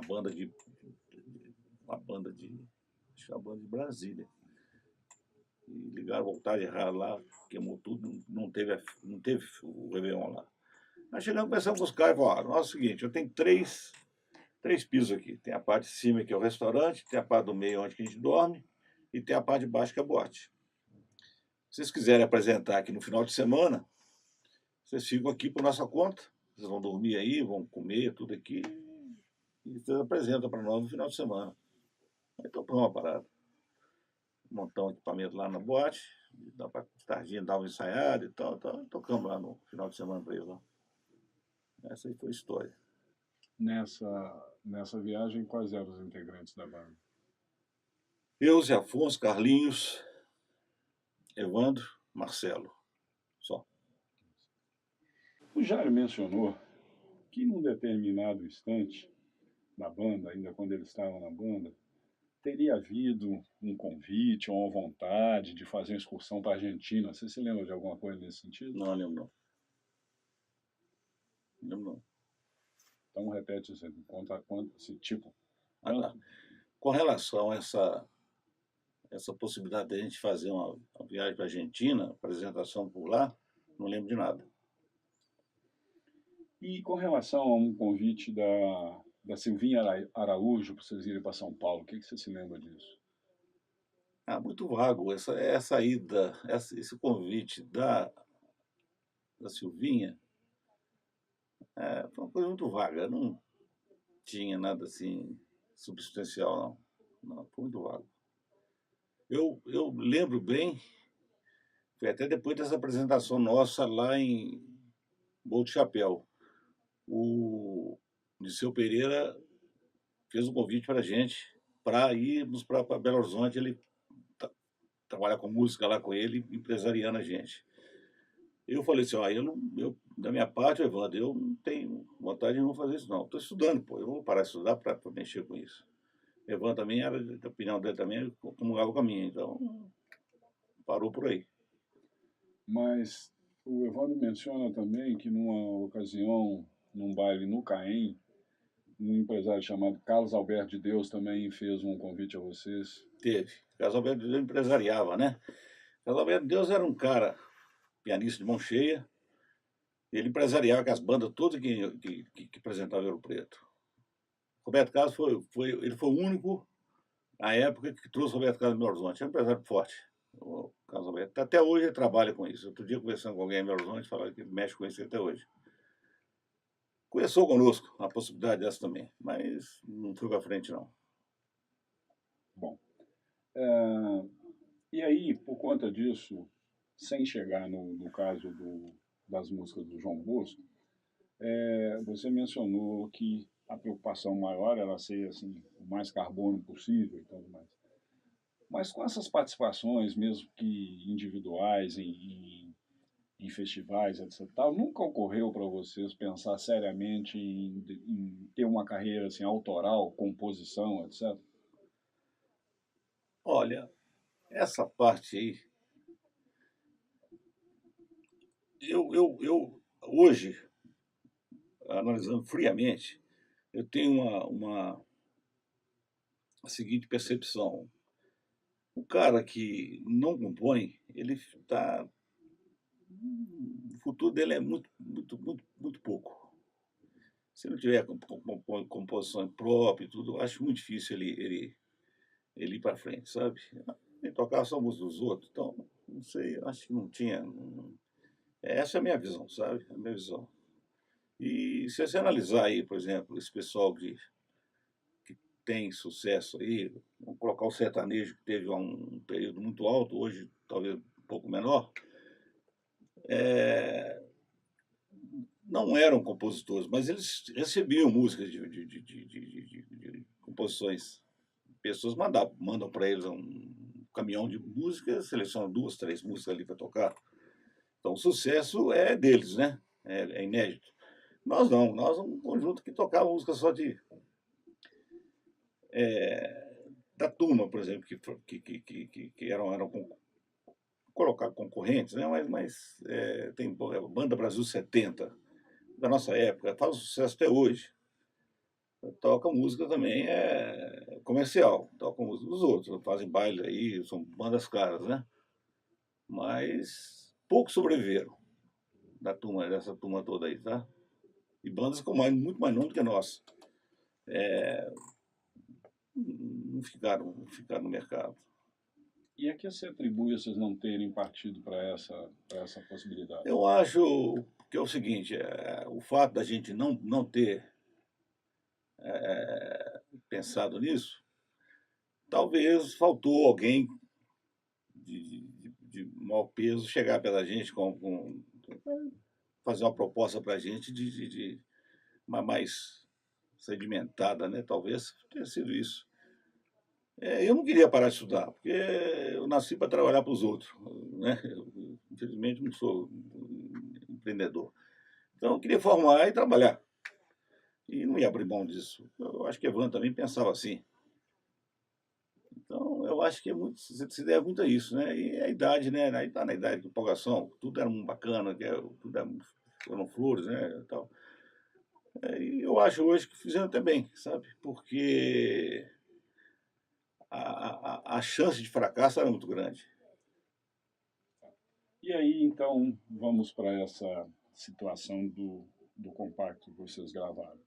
uma banda de Brasília, e ligaram voltagem errada lá, queimou tudo, não teve o Réveillon lá. Nós chegamos, começamos a buscar e falaram, é o seguinte, eu tenho três pisos aqui. Tem a parte de cima, que é o restaurante, tem a parte do meio, onde que a gente dorme, e tem a parte de baixo, que é a boate. Se vocês quiserem apresentar aqui no final de semana, vocês ficam aqui por nossa conta, vocês vão dormir aí, vão comer, tudo aqui, e vocês apresentam para nós no final de semana. Aí tocamos uma parada. Montamos equipamento lá na boate, dá para tardinha dar uma ensaiada e tal, tocamos lá no final de semana para eles lá. Essa aí foi a história. Nessa viagem, quais eram os integrantes da banda? Eu, Zé Afonso, Carlinhos, Evandro, Marcelo, só. O Jairo mencionou que num determinado instante da banda, ainda quando ele estava na banda, teria havido um convite ou uma vontade de fazer uma excursão para a Argentina. Você se lembra de alguma coisa nesse sentido? Não lembro não. Não lembro não. Então repete isso, conta esse tipo. Tá. Com relação a essa possibilidade de a gente fazer uma viagem para a Argentina, apresentação por lá, não lembro de nada. E com relação a um convite da Silvinha Araújo para vocês irem para São Paulo, o que você se lembra disso? Muito vago. Essa ida, esse convite da Silvinha, foi uma coisa muito vaga. Não tinha nada assim substancial, não. Não, foi muito vago. Eu lembro bem, foi até depois dessa apresentação nossa lá em Morro de Chapéu. O Liceu Pereira fez um convite para a gente para irmos para Belo Horizonte. Ele trabalha com música lá com ele, empresariando a gente. Eu falei assim, da minha parte, Evandro, eu não tenho vontade de não fazer isso, não. Estou estudando, pô, eu vou parar de estudar para mexer com isso. Evandro também era, a opinião dele também, comungava com a minha, então parou por aí. Mas o Evandro menciona também que numa ocasião, num baile no Caém, um empresário chamado Carlos Alberto de Deus também fez um convite a vocês. Teve. Carlos Alberto de Deus empresariava, né? Carlos Alberto de Deus era um cara, pianista de mão cheia, ele empresariava com as bandas todas que apresentavam Ouro Preto. Roberto Carlos ele foi o único, na época, que trouxe o Roberto Carlos em Belo Horizonte. É um empresário forte, o Carlos Alberto. Até hoje ele trabalha com isso. Outro dia, conversando com alguém em Belo Horizonte, falava que ele mexe com isso até hoje. Conversou conosco a possibilidade dessa também, mas não foi para frente, não. Bom, e aí, por conta disso, sem chegar no caso das músicas do João Bosco, você mencionou que a preocupação maior era ser assim, o mais carbono possível e tudo mais. Mas com essas participações, mesmo que individuais, em festivais, etc., nunca ocorreu para vocês pensar seriamente em ter uma carreira assim, autoral, composição, etc.? Olha, essa parte aí, eu hoje, analisando friamente, eu tenho a seguinte percepção. O cara que não compõe, ele está... O futuro dele é muito, muito, muito, muito pouco. Se não tiver composição própria e tudo, eu acho muito difícil ele ir para frente, sabe? Ele tocava só música dos outros, então, não sei, acho que não tinha... Essa é a minha visão, sabe? A minha visão. E se você analisar aí, por exemplo, esse pessoal que tem sucesso aí, vamos colocar o sertanejo, que teve um período muito alto, hoje talvez um pouco menor, não eram compositores, mas eles recebiam músicas de composições. Pessoas mandam para eles caminhão de música, seleciona 2, 3 músicas ali para tocar. Então o sucesso é deles, né? É inédito. Nós não, nós um conjunto que tocava música só da turma, por exemplo, que eram colocar concorrentes, né? Mas tem Banda Brasil 70, da nossa época, faz sucesso até hoje. Toca música também comercial, toca música dos outros, fazem baile aí, são bandas caras, né? Mas poucos sobreviveram dessa turma toda aí, tá? E bandas com muito mais nome do que a nossa. Não ficaram no mercado. E a que você atribui vocês não terem partido para essa possibilidade? Eu acho que é o seguinte, o fato da gente não ter pensado nisso, talvez faltou alguém de maior peso chegar pela gente fazer uma proposta para a gente de uma mais sedimentada, né? Talvez tenha sido isso. Eu não queria parar de estudar, porque eu nasci para trabalhar para os outros, né? Eu, infelizmente não sou empreendedor. Então eu queria formar e trabalhar. E não ia abrir mão disso. Eu acho que Evan também pensava assim. Então eu acho que se deve muito a isso, né? E a idade, né? Aí tá na idade de empolgação, tudo era muito bacana, eram flores, né? E tal. E eu acho hoje que fizeram até bem, sabe? Porque a chance de fracasso era muito grande. E aí, então, vamos para essa situação do compacto que vocês gravaram,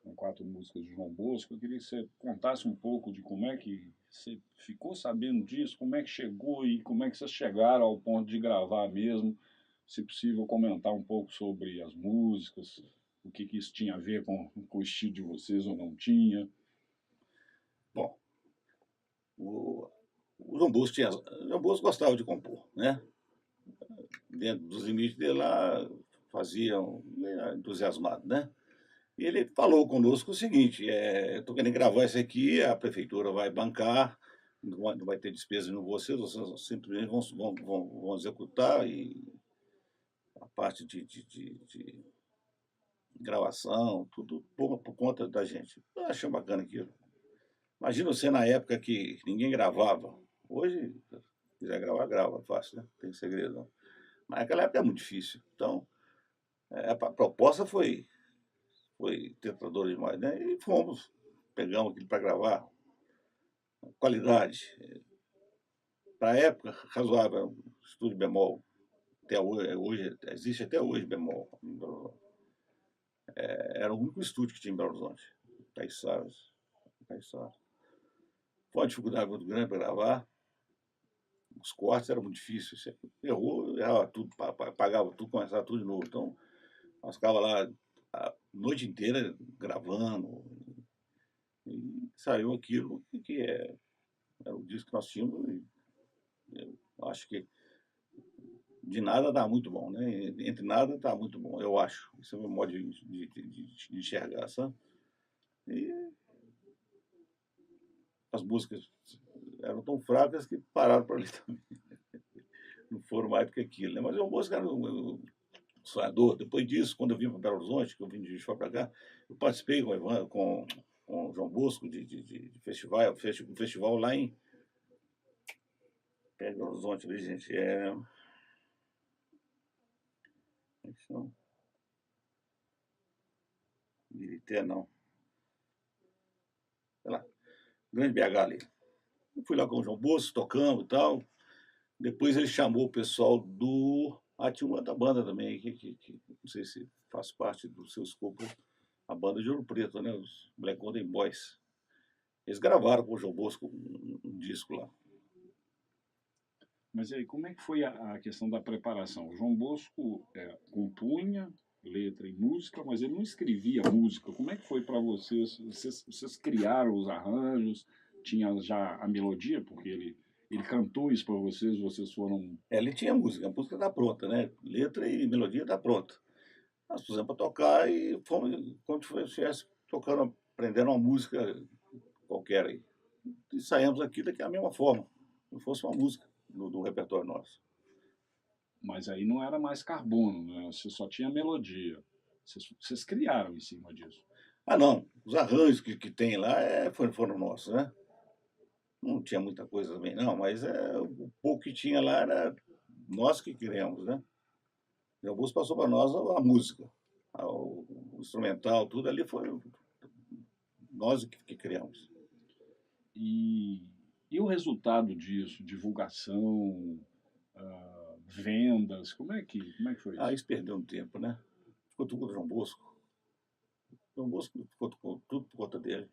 com 4 músicas de João Bosco. Eu queria que você contasse um pouco de como é que você ficou sabendo disso, como é que chegou e como é que vocês chegaram ao ponto de gravar mesmo. Se possível, comentar um pouco sobre as músicas, o que isso tinha a ver com o estilo de vocês ou não tinha. Bom, o João Bosco gostava de compor, né? Dentro dos limites dele lá, faziam entusiasmado, né? E ele falou conosco o seguinte: estou querendo gravar isso aqui, a prefeitura vai bancar, não vai ter despesa em vocês simplesmente vão executar e a parte de gravação, tudo por conta da gente. Eu achei bacana aquilo. Imagina você na época que ninguém gravava. Hoje, se quiser gravar, grava, fácil, né? Não tem segredo não. Mas naquela época é muito difícil. Então, a proposta foi tentadora demais, né? E pegamos aquilo para gravar. Qualidade. Para a época, razoável, estúdio bemol. Até hoje, existe até hoje bemol. Era o único estúdio que tinha em Belo Horizonte. Caiçaras. Foi uma dificuldade muito grande para gravar. Os cortes eram muito difíceis. Você errava tudo, apagava tudo, começava tudo de novo. Então, nós ficávamos lá a noite inteira gravando. E saiu aquilo era o disco que nós tínhamos. E eu acho que de nada dá muito bom, né? Entre nada tá muito bom, eu acho. Esse é o meu modo de enxergar, sabe? E as músicas eram tão fracas que pararam por ali também. Não foram mais do que aquilo, né? Mas a música era um sonhador. Depois disso, quando eu vim para Belo Horizonte, que eu vim de Juiz de Fora para cá, eu participei com o João Bosco de festival, um festival lá em Belo Horizonte, ali, gente. Como é que chama? Milité, não. Sei lá, Grande BH ali. Eu fui lá com o João Bosco, tocando e tal. Depois ele chamou o pessoal do. Tinha uma outra banda também, que não sei se faz parte do seu escopo, a banda de Ouro Preto, né? Os Black Golden Boys. Eles gravaram com o João Bosco um disco lá. Mas aí, como é que foi a questão da preparação? O João Bosco compunha letra e música, mas ele não escrevia música. Como é que foi para vocês? Vocês criaram os arranjos? Tinha já a melodia? Porque ele cantou isso para vocês, vocês foram... Ele tinha música, a música está pronta, né? Letra e melodia está pronta. Nós pusemos para tocar e fomos como se estivesse tocando, aprendendo uma música qualquer aí. E saímos aqui da mesma forma. fosse uma música do repertório nosso. Mas aí não era mais carbono, né? Você só tinha melodia. Vocês criaram em cima disso. Ah, não, os arranjos que tem lá foram nossos, né? Não tinha muita coisa também, não, mas o pouco que tinha lá era nós que criamos, né? E o Augusto passou para nós a música, o instrumental, tudo ali foi nós que criamos. E, e o resultado disso, divulgação, vendas, como é que foi Aí isso? isso perdeu um tempo, né? Ficou tudo com o João Bosco. O João Bosco ficou tudo por conta dele.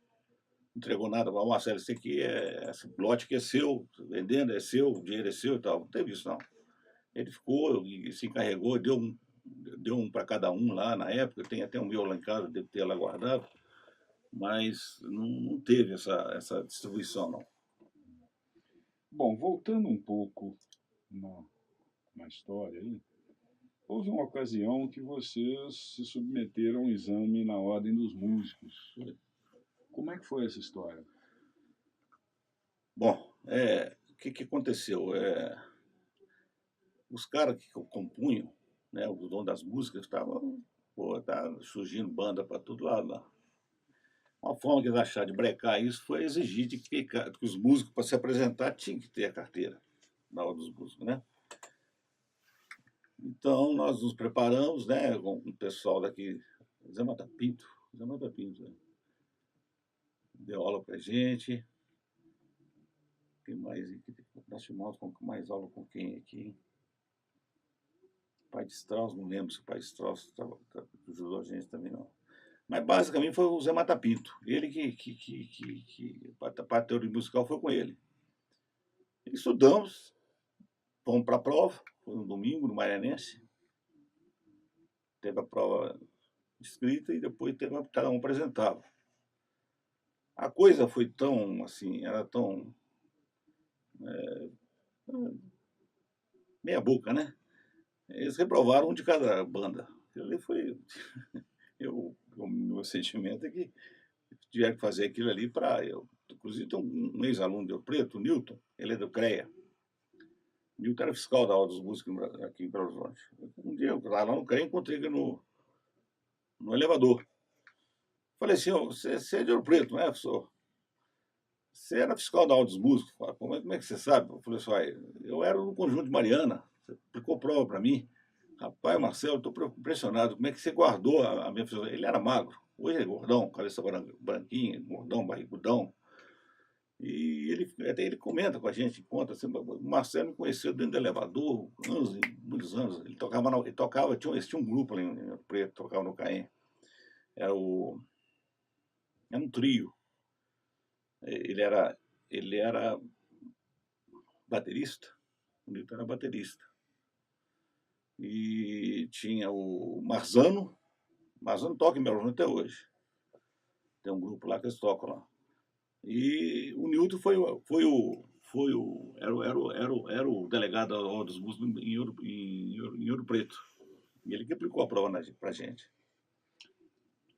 Não entregou nada para o Marcelo, isso aqui esse lote que é seu, vendendo é seu, o dinheiro é seu e tal. Não teve isso, não. Ele ficou e se encarregou, deu um para cada um lá na época, tem até um meu lá em casa, deve ter lá guardado, mas não teve essa distribuição, não. Bom, voltando um pouco na, na história aí, houve uma ocasião que vocês se submeteram a um exame na Ordem dos Músicos. Como é que foi essa história? Bom, o que aconteceu? Os caras que compunham, né, o dono das músicas, estavam tá surgindo banda para todo lado lá. Uma forma que eles acharam de brecar isso foi exigir que os músicos, para se apresentar, tinham que ter a carteira na hora dos músicos, né? Então, nós nos preparamos, né, com o pessoal daqui, Zé Mata Pinto, né? Deu aula pra gente. Quem mais? Nós chamamos com mais aula com quem aqui? Pai de Strauss, não lembro se o Pai de Strauss ajudou a gente também, não. Mas basicamente foi o Zé Mata Pinto. Ele a teoria musical foi com ele. Estudamos, fomos para a prova, foi um domingo no Marianense. Teve a prova escrita e depois cada um apresentava. A coisa foi tão, assim, era tão meia boca, né? Eles reprovaram um de cada banda. Aquilo ali foi. O meu sentimento é que tiveram que fazer aquilo ali para. Inclusive, tem um ex-aluno de Ouro Preto, o Newton, ele é do CREA. O Newton era fiscal da aula dos músicos aqui em Belo Horizonte. Um dia eu estava lá no CREA, encontrei ele no elevador. Falei assim: você é de Ouro Preto, não é, professor? Você era fiscal da aula dos músicos? Como é que você sabe? Eu falei assim: eu era no Conjunto de Mariana, você aplicou prova para mim. Rapaz, Marcelo, estou impressionado. Como é que você guardou a minha fisionomia? Ele era magro. Hoje ele é gordão, cabeça branquinha, gordão, barrigudão. E até ele comenta com a gente, conta assim, o Marcelo me conheceu dentro do elevador, muitos anos. Eles tinham um grupo ali em Preto, tocava no Caém. Era um trio. Ele era baterista, o Nilton era baterista. E tinha o Marzano toca em Belo Horizonte até hoje. Tem um grupo lá que eles tocam lá. E o Nilton era o delegado da Ordem dos Músicos em Ouro Preto. E ele que aplicou a prova pra gente.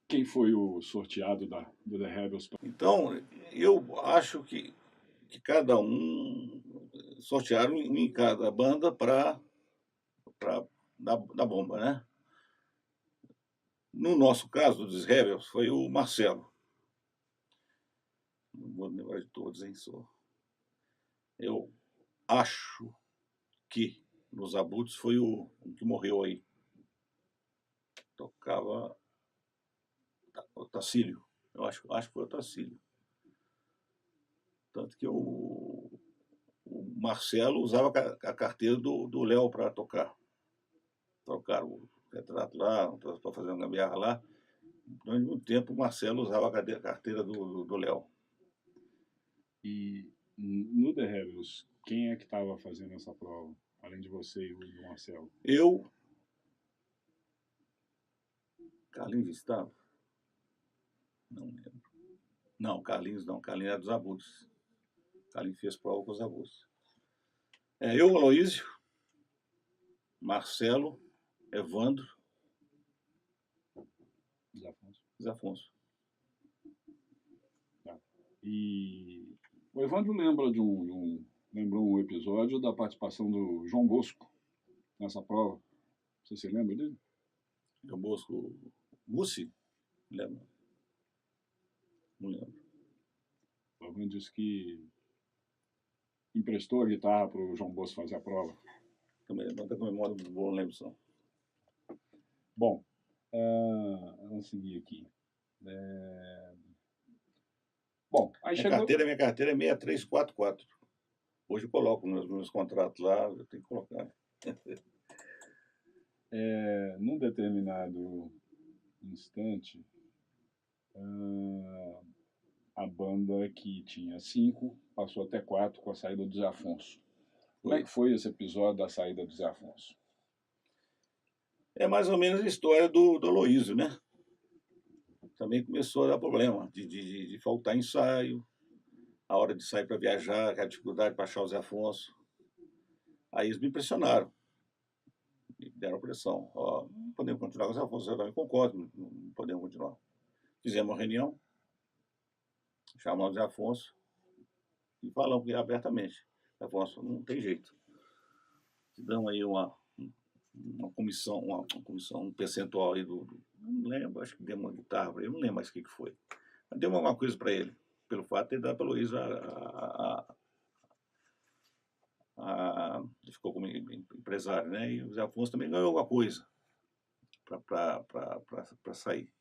Quem foi o sorteado do The Rebels? Então, eu acho que cada um sortearam em cada banda para dar bomba, né? No nosso caso, dos Rebels, foi o Marcelo. Não vou lembrar de todos, hein? Eu acho que nos Abutres foi o que morreu aí. Tocava o Tacílio. Eu acho que foi o Tacílio. Tanto que o Marcelo usava a carteira do Léo para tocar. Trocaram o retrato lá, para fazer uma gambiarra lá. Durante muito tempo, o Marcelo usava a carteira do Léo. E no The Rebels, quem é que estava fazendo essa prova, além de você e o Marcelo? Eu, Carlinhos estava? Não lembro. Não, Carlinhos não. Carlinhos era dos Abutres. Carlinhos fez prova com os Abutres. Eu, Aloísio, Marcelo, Evandro, Zé Afonso. Tá. E o Evandro lembra de um lembrou um episódio da participação do João Bosco nessa prova. Você se lembra dele? João Bosco Mussi? Lembra? Não lembro. O Evan disse que emprestou a guitarra para o João Bosco fazer a prova. Também não está com memória muito boa, não lembro só. Bom, vamos seguir aqui. Bom, aí chegou... Minha carteira é 6344. Hoje eu coloco nos meus contratos lá, eu tenho que colocar. Num determinado instante, a banda que tinha 5 passou até 4 com a saída do Zé Afonso. Como é que foi esse episódio da saída do Zé Afonso? É mais ou menos a história do Aloysio, né? Também começou a dar problema de faltar ensaio, a hora de sair para viajar, aquela dificuldade para achar o Zé Afonso. Aí eles me pressionaram, me deram pressão. Ó, não podemos continuar com o Zé Afonso, eu também concordo, não podemos continuar. Fizemos uma reunião, chamamos o Zé Afonso e falamos abertamente. Zé Afonso, não tem jeito. Te damos aí uma comissão, um percentual aí não lembro, acho que deu uma guitarra para ele, não lembro mais o que foi. Mas deu alguma coisa para ele, pelo fato de ter dado pelo Luiz ele ficou como empresário, né? E o Zé Afonso também ganhou alguma coisa para sair.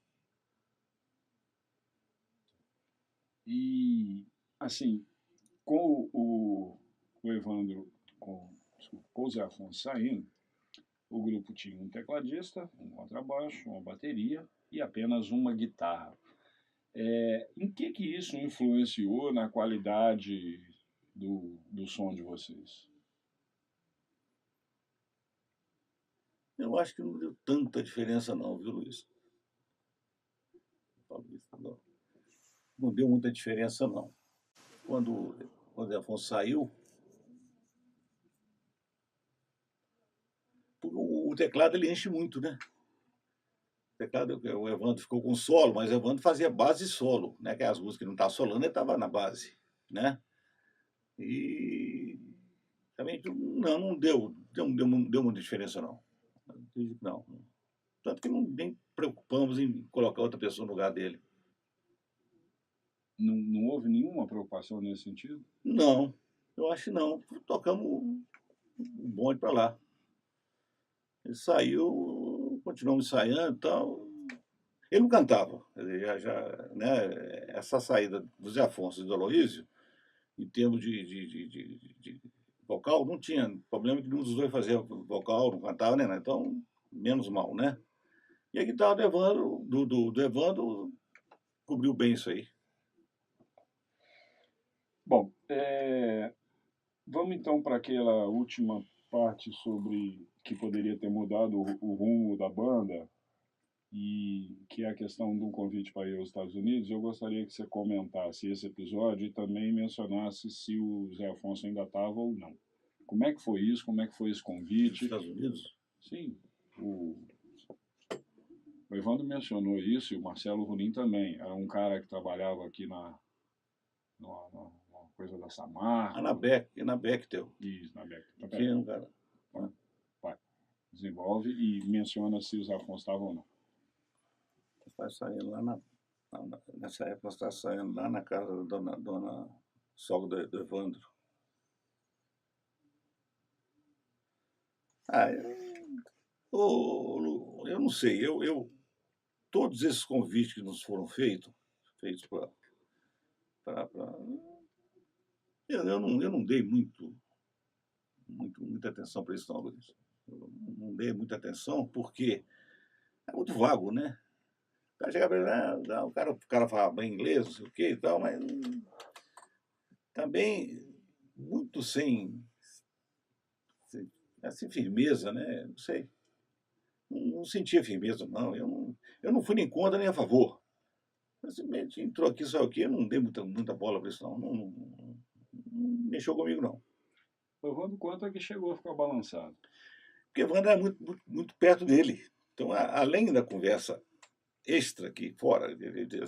E, assim, com o Evandro, com o Zé Afonso saindo, o grupo tinha um tecladista, um contrabaixo, uma bateria e apenas uma guitarra. Em que isso influenciou na qualidade do som de vocês? Eu acho que não deu tanta diferença não, viu, Luiz? Não deu muita diferença não. Quando o Zé Afonso saiu, o teclado ele enche muito, né? O teclado, o Evandro ficou com solo, mas o Evandro fazia base e solo, né? Que as músicas que não estavam solando, ele estava na base, né? E também não deu muita diferença, não. Não. Tanto que nem preocupamos em colocar outra pessoa no lugar dele. Não houve nenhuma preocupação nesse sentido? Não, eu acho que não. Tocamos o bonde para lá. Ele saiu, continuamos ensaiando e tal. Ele não cantava. Né, essa saída do Zé Afonso e do Aloysio, em termos de vocal, não tinha problema que nenhum dos dois fazia vocal, não cantava, né? Então, menos mal, né? E a guitarra do Evandro, do Evandro cobriu bem isso aí. Bom, vamos então para aquela última parte sobre que poderia ter mudado o rumo da banda, e que é a questão do convite para ir aos Estados Unidos. Eu gostaria que você comentasse esse episódio e também mencionasse se o Zé Afonso ainda estava ou não. Como é que foi isso? Como é que foi esse convite? Nos Estados Unidos? Sim, o Evandro mencionou isso e o Marcelo Runim também. Era um cara que trabalhava aqui na coisa da Samarco. Na Bechtel. Isso, na Bechtel. Tinha um cara. Vai, desenvolve e menciona se os Afonso estavam ou não. Está saindo lá nessa época, nós estávamos saindo lá na casa da dona sogra do Evandro. Eu não sei, todos esses convites que nos foram feitos para eu não dei muita atenção para isso, não, Luiz. Eu não dei muita atenção porque é muito vago, né? O cara chegava para ele, o cara falava bem inglês, não sei o quê e tal, mas também muito sem firmeza, né? Não sei. Não sentia firmeza, não. Eu não fui nem contra nem a favor. Simplesmente entrou aqui, saiu aqui, eu não dei muita bola para isso, não. Não mexeu comigo, não. O Evandro conta que chegou a ficar balançado. Porque o Evandro era muito perto dele. Então, além da conversa extra aqui fora, às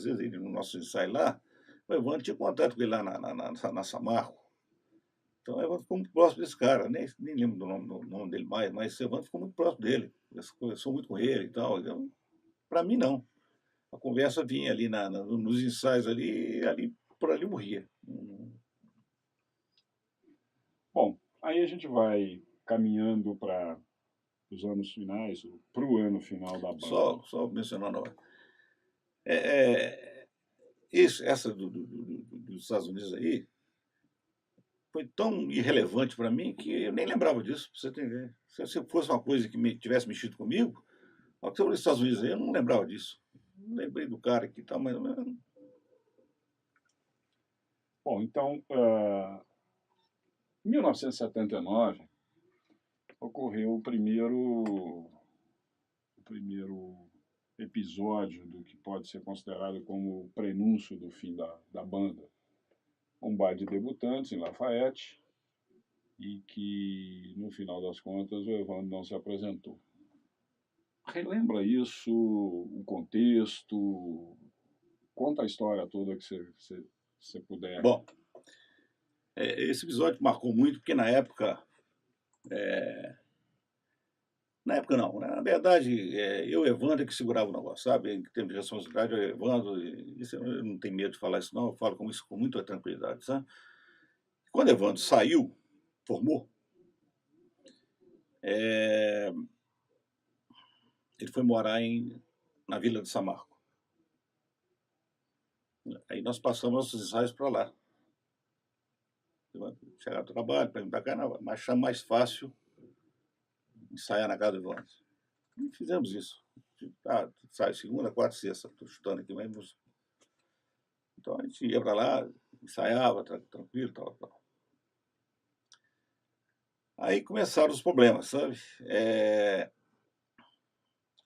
vezes no nosso ensaio lá, o Evandro tinha contato com ele lá na Samarco. Então, o Evandro ficou muito próximo desse cara, nem lembro do nome dele mais, mas o Evandro ficou muito próximo dele. Eu conversou muito com ele e tal. Então, para mim, não. A conversa vinha ali nos ensaios ali, por ali morria. Bom, aí a gente vai caminhando para os anos finais, para o ano final da banda. Só mencionando. É, é, essa dos Estados Unidos aí foi tão irrelevante para mim que eu nem lembrava disso, pra você entender. Se fosse uma coisa que tivesse mexido comigo, ao que você falou dos Estados Unidos aí, eu não lembrava disso. Não lembrei do cara que tá, mas Bom, então, em 1979 ocorreu o primeiro episódio do que pode ser considerado como o prenúncio do fim da banda. Um bar de debutantes em Lafayette, e que, no final das contas, o Evandro não se apresentou. Relembra isso, o contexto, conta a história toda que você puder. bom, esse episódio marcou muito porque na época não, né? Na verdade, eu e o Evandro é que segurava o negócio, sabe? Em termos de responsabilidade, eu e o Evandro, isso eu não tenho medo de falar isso não, eu falo com isso com muita tranquilidade, sabe? Quando o Evandro saiu, formou, é, ele foi morar na Vila de Samarco. Aí nós passamos nossos ensaios para lá. Chegar do trabalho, para vir para cá, não, mas achar mais fácil ensaiar na casa do Evandro. E fizemos isso. Sai segunda, quarta, sexta, estou chutando aqui, mas. Então a gente ia para lá, ensaiava, tranquilo, tal. Aí começaram os problemas, sabe?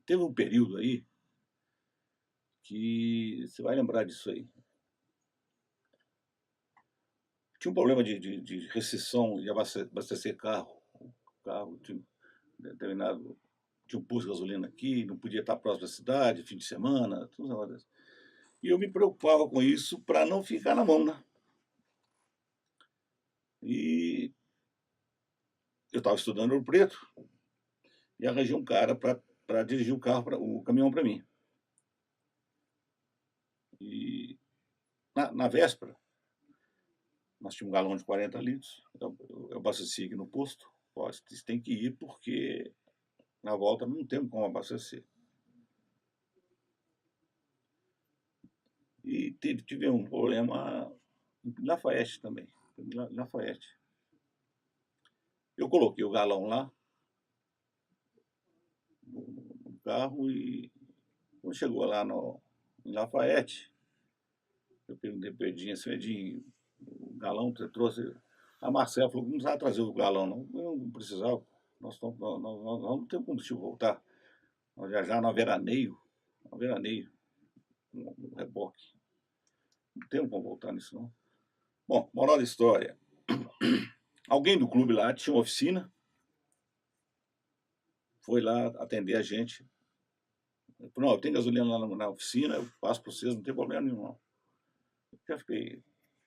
Teve um período aí que você vai lembrar disso aí. Tinha um problema de restrição de abastecer carro. O carro tinha determinado. Tinha um posto de gasolina aqui, não podia estar próximo da cidade, fim de semana, tudo uma dessas. E eu me preocupava com isso para não ficar na mão, né? E eu estava estudando Ouro Preto e arranjei um cara para dirigir o caminhão para mim. E na véspera, nós tínhamos um galão de 40 litros, eu abasteci aqui no posto. Pode, você tem que ir porque na volta não temos como abastecer. E tive um problema em Lafayette também. Lafayette. Eu coloquei o galão lá no carro e quando chegou lá em Lafayette, eu perguntei para o Edinho assim, Edinho, o galão que você trouxe. A Marcela falou que não precisava trazer o galão, não. Eu não precisava. Nós não temos combustível voltar. Nós já na veraneio, um reboque. Não temos como voltar nisso, não. Bom, moral da história. Alguém do clube lá tinha uma oficina, foi lá atender a gente. Ele falou, não, eu tenho gasolina lá na oficina, eu passo para vocês, não tem problema nenhum, não. Eu já fiquei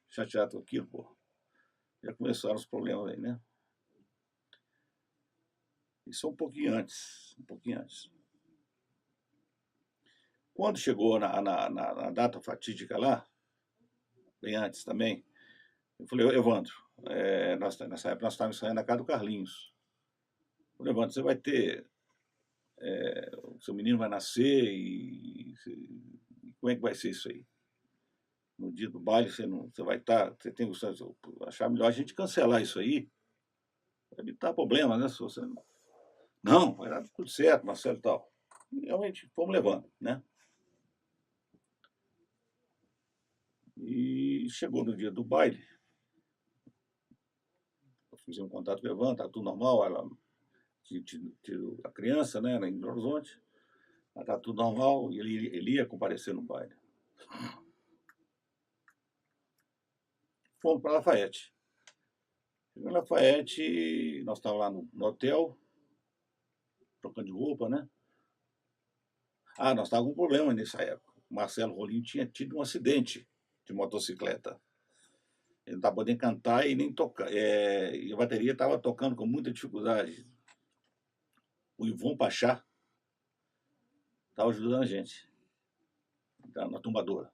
chateado com aquilo, pô. Já começaram os problemas aí, né? Isso é um pouquinho antes, Quando chegou na data fatídica lá, bem antes também, eu falei, Evandro, nessa época nós estávamos saindo na casa do Carlinhos. Eu falei, Evandro, você vai ter. O seu menino vai nascer e como é que vai ser isso aí? No dia do baile você vai estar. Você tem achar melhor a gente cancelar isso aí. Vai evitar problema, né? Se você. Não, vai dar tudo certo, Marcelo e tal. E realmente fomos levando, né? E chegou no dia do baile. Fizemos um contato com o Evandro, tá tudo normal. Ela tirou a criança, né, em Belo Horizonte. Tá tudo normal e ele ia comparecer no baile. Fomos para Lafayette. Chegando em Lafayette, nós estávamos lá no hotel, trocando de roupa, né? Nós estávamos com um problema nessa época. O Marcelo Rolim tinha tido um acidente de motocicleta. Ele não estava podendo cantar e nem tocar. E a bateria estava tocando com muita dificuldade. O Ivon Pachá estava ajudando a gente, na tumbadora.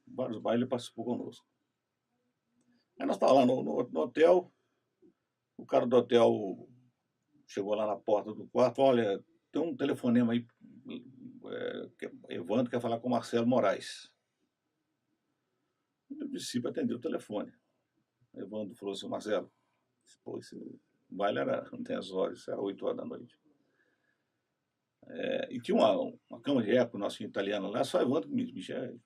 Vários bailes ele participou conosco. Aí nós estávamos lá no hotel, o cara do hotel chegou lá na porta do quarto, olha, tem um telefonema aí, Evandro quer falar com o Marcelo Moraes. Eu disse para atender o telefone. Evandro falou assim, Marcelo, pô, esse baile era, não tem as horas, isso era 8 horas da noite. E tinha uma cama de eco, nosso italiano lá, só Evandro que me mexia,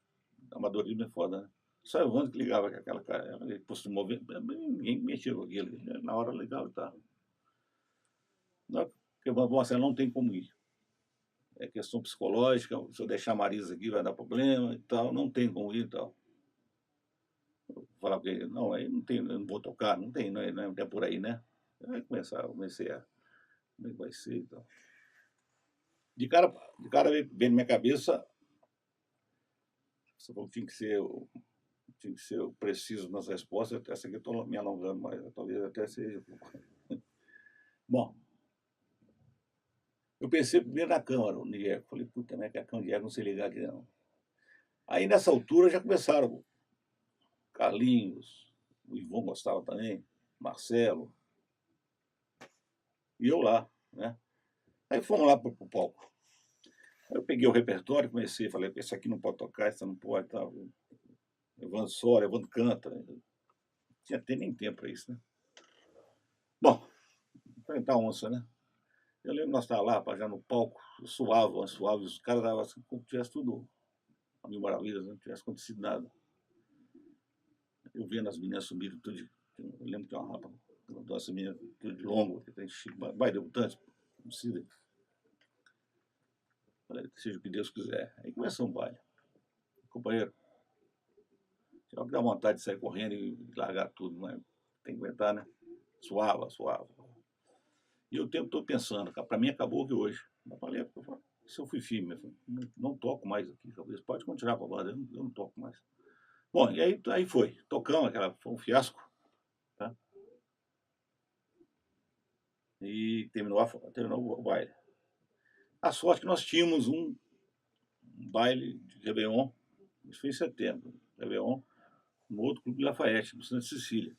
amadorismo é foda, né? Só Evandro que ligava com aquela cara, ele costumou ver, ninguém mexia com aquilo, na hora legal e tal. Porque o Marcelo não tem como ir. É questão psicológica, se eu deixar a Marisa aqui vai dar problema e tal, não tem como ir e tal. Falar que não, aí não tem, eu não vou tocar, não tem, não é por aí, né? Aí comecei a, como é que vai ser e tal. De cara veio na minha cabeça, você falou que tinha que ser preciso nas respostas, essa aqui eu estou me alongando, mas talvez até seja. Bom, eu pensei primeiro na câmara, o Nier. Falei, puta, né, que a câmara de eco não se ligar aqui não. Aí nessa altura já começaram Carlinhos, o Ivon gostava também, Marcelo, e eu lá, né? Aí fomos lá pro palco. Aí eu peguei o repertório, comecei, falei, esse aqui não pode tocar, esse não pode, tal. Evandro Sora, Evandro canta. Não tinha até nem tempo para isso, né? Bom, enfrentar a onça, né? Eu lembro que nós estávamos lá, já no palco, suave, os caras davam assim, como se tivesse tudo a mil maravilhas, não tivesse acontecido nada. Eu vendo as meninas subirem tudo eu lembro que tinha uma rapa, nossa menina tudo de longo, que tem vai debutante, não precisa. Falei, seja o que Deus quiser. Aí começou um baile. Companheiro, tinha que dar vontade de sair correndo e largar tudo, mas tem que aguentar, né? Suava. E eu tempo todo pensando, para mim acabou que hoje. Eu falei, se eu fui firme, não toco mais aqui, talvez pode continuar com a banda, eu não toco mais. Bom, e aí foi, tocamos, foi um fiasco, tá? E terminou o baile. A sorte que nós tínhamos um baile de Réveillon, isso foi em setembro, Réveillon, no outro clube de Lafayette, no Santa Cecília.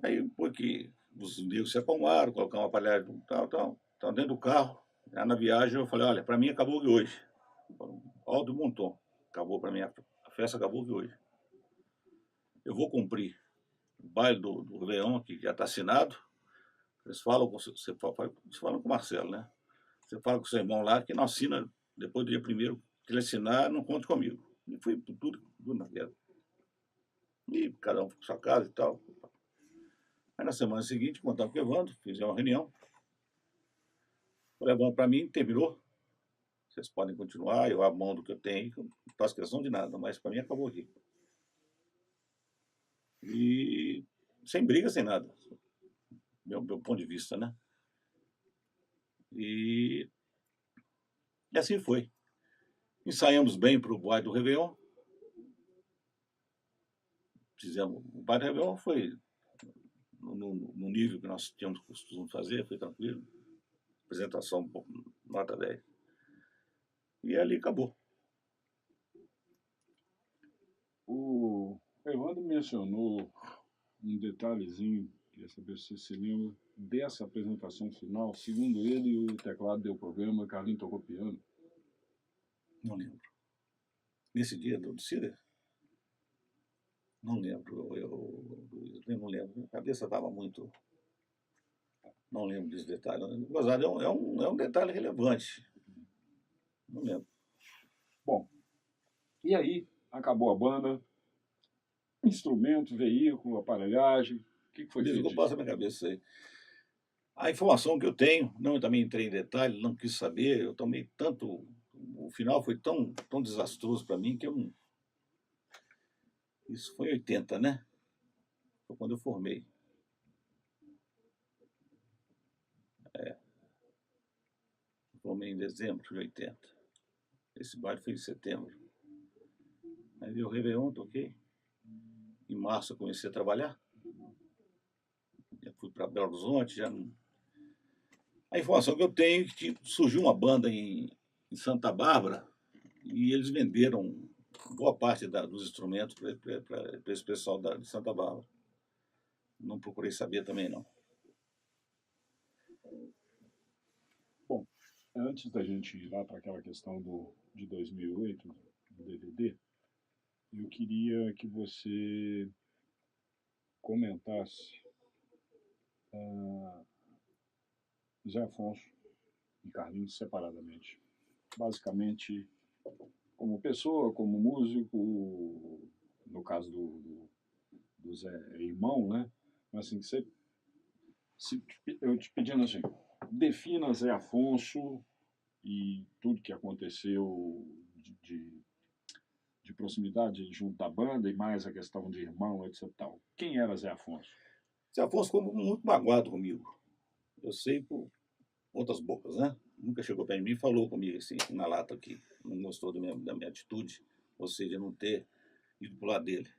Aí, porque os negros se acalmaram, colocaram uma palhagem, tal, dentro do carro. Já na viagem eu falei, olha, para mim acabou que hoje. Alto Monton, acabou para mim, a festa acabou que hoje. Eu vou cumprir o baile do Réveillon, que já está assinado. Você fala com o Marcelo, né? Você fala com o seu irmão lá, que não assina depois do dia primeiro, que ele assinar, não conte comigo. E foi tudo na guerra. E cada um com sua casa e tal. Aí na semana seguinte, contamos com o Evandro, fizemos uma reunião. O Evandro, para mim, terminou. Vocês podem continuar, eu abro mão do que eu tenho, eu não faço questão de nada, mas para mim acabou aqui. E sem briga, sem nada. Meu ponto de vista, né? E assim foi. Ensaiamos bem para o baile do Réveillon. O baile do Réveillon foi no nível que nós tínhamos costume fazer, foi tranquilo. Apresentação nota 10. E ali acabou. O Evandro mencionou um detalhezinho, queria saber se você se lembra dessa apresentação final. Segundo ele, o teclado deu problema, Carlinhos tocou piano. Não lembro. Nesse dia do Cider? Não lembro. Eu não lembro. A cabeça estava muito. Não lembro desse detalhe. Gozado, é um detalhe relevante. Não lembro. Bom, e aí acabou a banda, instrumento, veículo, aparelhagem, o que foi feito? Eu passo na minha cabeça aí. A informação que eu tenho, não, eu também entrei em detalhe, não quis saber, eu tomei tanto. O final foi tão desastroso para mim que eu não. Isso foi em 80, né? Foi quando eu formei. Formei em dezembro de 80. Esse baile foi em setembro. Aí veio o Réveillon, toquei. Em março eu comecei a trabalhar. Já fui para Belo Horizonte, já não... A informação que eu tenho é que surgiu uma banda em Santa Bárbara e eles venderam boa parte dos instrumentos para esse pessoal de Santa Bárbara. Não procurei saber também, não. Bom, antes da gente ir lá para aquela questão de 2008, do DVD, eu queria que você comentasse Zé Afonso e Carlinhos separadamente. Basicamente, como pessoa, como músico, no caso do Zé é irmão, né? Mas assim, eu te pedindo assim, defina Zé Afonso e tudo que aconteceu de proximidade junto à banda e mais a questão de irmão, etc. Tal. Quem era Zé Afonso? Zé Afonso ficou muito magoado comigo. Eu sei por outras bocas, né? Nunca chegou perto de mim e falou comigo assim, na lata aqui. Não gostou da minha atitude, ou seja, não ter ido pro lado dele.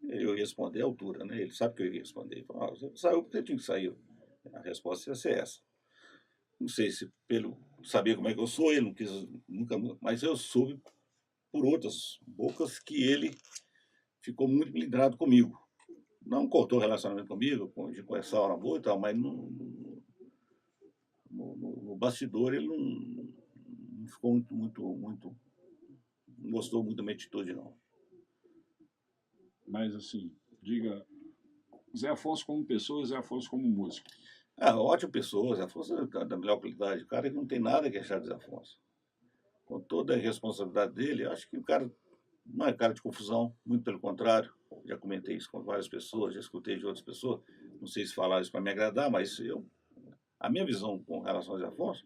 Eu ia responder à altura, né? Ele sabe que eu ia responder. Ele falou, você saiu porque tinha que sair. A resposta ia ser essa. Não sei se pelo saber como é que eu sou, ele não quis nunca, mas eu soube por outras bocas que ele ficou muito blindrado comigo. Não cortou o relacionamento comigo, de conversar hora boa e tal, mas no bastidor ele não ficou muito, não gostou muito da minha atitude, não. Mas assim, diga Zé Afonso como pessoa, Zé Afonso como músico. Ah, ótima pessoa, Zé Afonso é da melhor qualidade. O cara que não tem nada a queixar de Zé Afonso. Com toda a responsabilidade dele, acho que o cara não é cara de confusão, muito pelo contrário. Já comentei isso com várias pessoas, já escutei de outras pessoas. Não sei se falaram isso para me agradar, mas a minha visão com relação a Zé Afonso,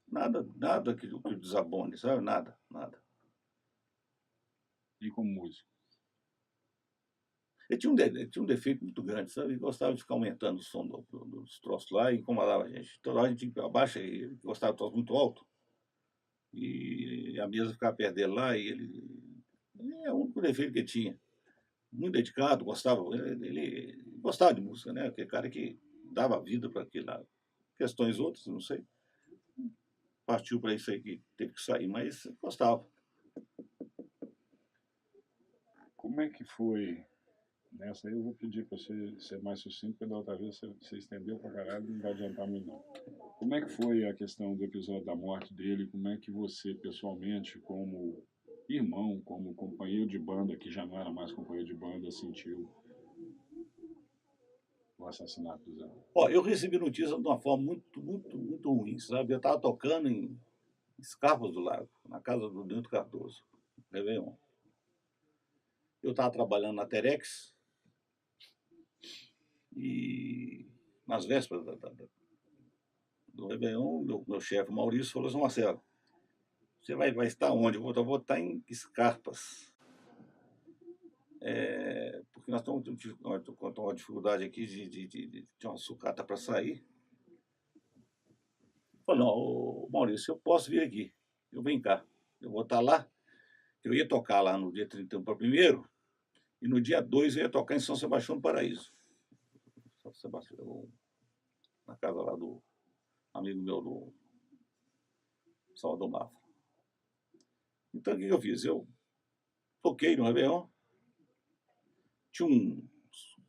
nada que o desabone, sabe? Nada. E como músico? Ele tinha um defeito muito grande, sabe? Ele gostava de ficar aumentando o som dos troços lá e incomodava a gente. Toda hora a gente tinha que abaixa e ele gostava de troço muito alto. E a mesa ficava perto dele lá e ele é o único defeito que ele tinha. Muito dedicado, ele gostava de música, né? Aquele cara que dava vida para aquilo lá. Questões outras, não sei. Partiu para isso aí que teve que sair, mas gostava. Como é que foi nessa aí? Eu vou pedir para você ser mais sucinto, porque da outra vez você estendeu para caralho e não vai adiantar muito não. Como é que foi a questão do episódio da morte dele? Como é que você, pessoalmente, como irmão, como companheiro de banda, que já não era mais companheiro de banda, sentiu o assassinato do Zé? Ó, eu recebi notícia de uma forma muito ruim, sabe? Eu estava tocando em Escarpas do Lago, na casa do Nilton Cardoso, Réveillon. Eu estava trabalhando na Terex e nas vésperas do Réveillon, meu chefe Maurício falou assim, Marcelo, você vai estar onde? Eu vou estar em Escarpas. Porque nós estamos com uma dificuldade aqui de uma sucata para sair. Eu falei, não, Maurício, eu posso vir aqui. Eu venho cá. Eu vou estar lá. Eu ia tocar lá no dia 31 para primeiro, e no dia 2 eu ia tocar em São Sebastião do Paraíso. São Sebastião, na casa lá do amigo meu do Salvador Mafra. Então o que eu fiz? Eu toquei no Réveillon, tinha um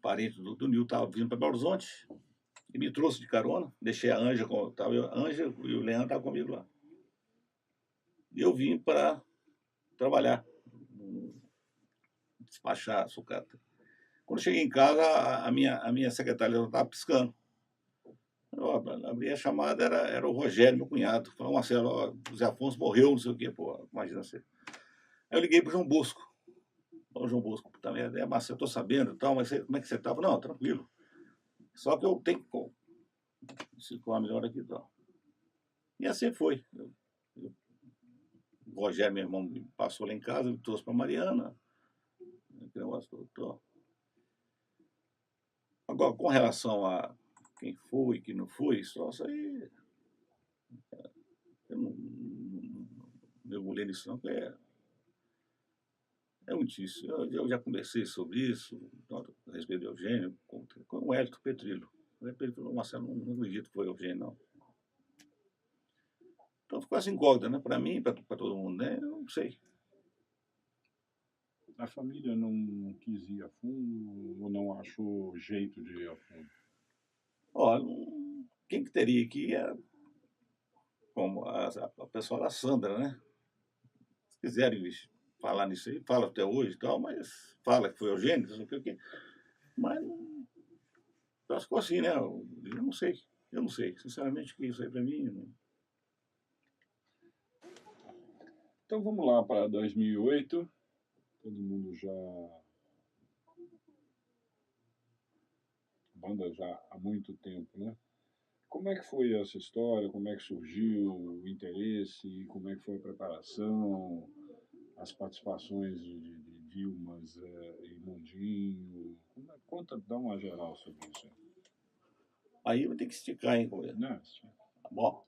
parente do Nil, estava vindo para Belo Horizonte, e me trouxe de carona, deixei a Anja, a Anja e o Leandro estavam comigo lá. E eu vim para trabalhar, despachar a sucata. Quando cheguei em casa, a minha secretária estava piscando. Eu abri a chamada, era o Rogério, meu cunhado. Falou, Marcelo, ó, o Zé Afonso morreu, não sei o quê, pô, imagina você. Aí eu liguei pro João Bosco. Ô, João Bosco, também Marcelo, eu tô sabendo e tal, mas como é que você estava? Não, tranquilo. Só que eu tenho que circular melhor aqui e tal. E assim foi. O Rogério, meu irmão, me passou lá em casa, me trouxe para Mariana. Que negócio todo. Agora, com relação a quem foi e quem não foi, só isso aí. Eu mergulhei nisso não, porque é muito difícil. Eu já conversei sobre isso, a respeito de Eugênio, com o Hélio Petrillo. O Hélio Petrillo falou, Marcelo, não acredito que foi Eugênio, não. Então ficou essa incógnita, né? Para mim, para todo mundo, né? Eu não sei. A família não quis ir a fundo ou não achou jeito de ir a fundo? Olha, quem que teria que ir é como a pessoa da Sandra, né? Se quiserem falar nisso aí, fala até hoje e tal, mas fala que foi Eugênio, não sei o quê. Mas acho que ficou assim, né? Eu não sei. Eu não sei. Sinceramente, que isso aí para mim. Não... Então vamos lá para 2008. Todo mundo já. Banda já há muito tempo, né? Como é que foi essa história? Como é que surgiu o interesse? Como é que foi a preparação? As participações de Vilmas e Mundinho? Conta, dá uma geral sobre isso aí. Aí eu vou ter que esticar, hein, companheiro? Né? Bom,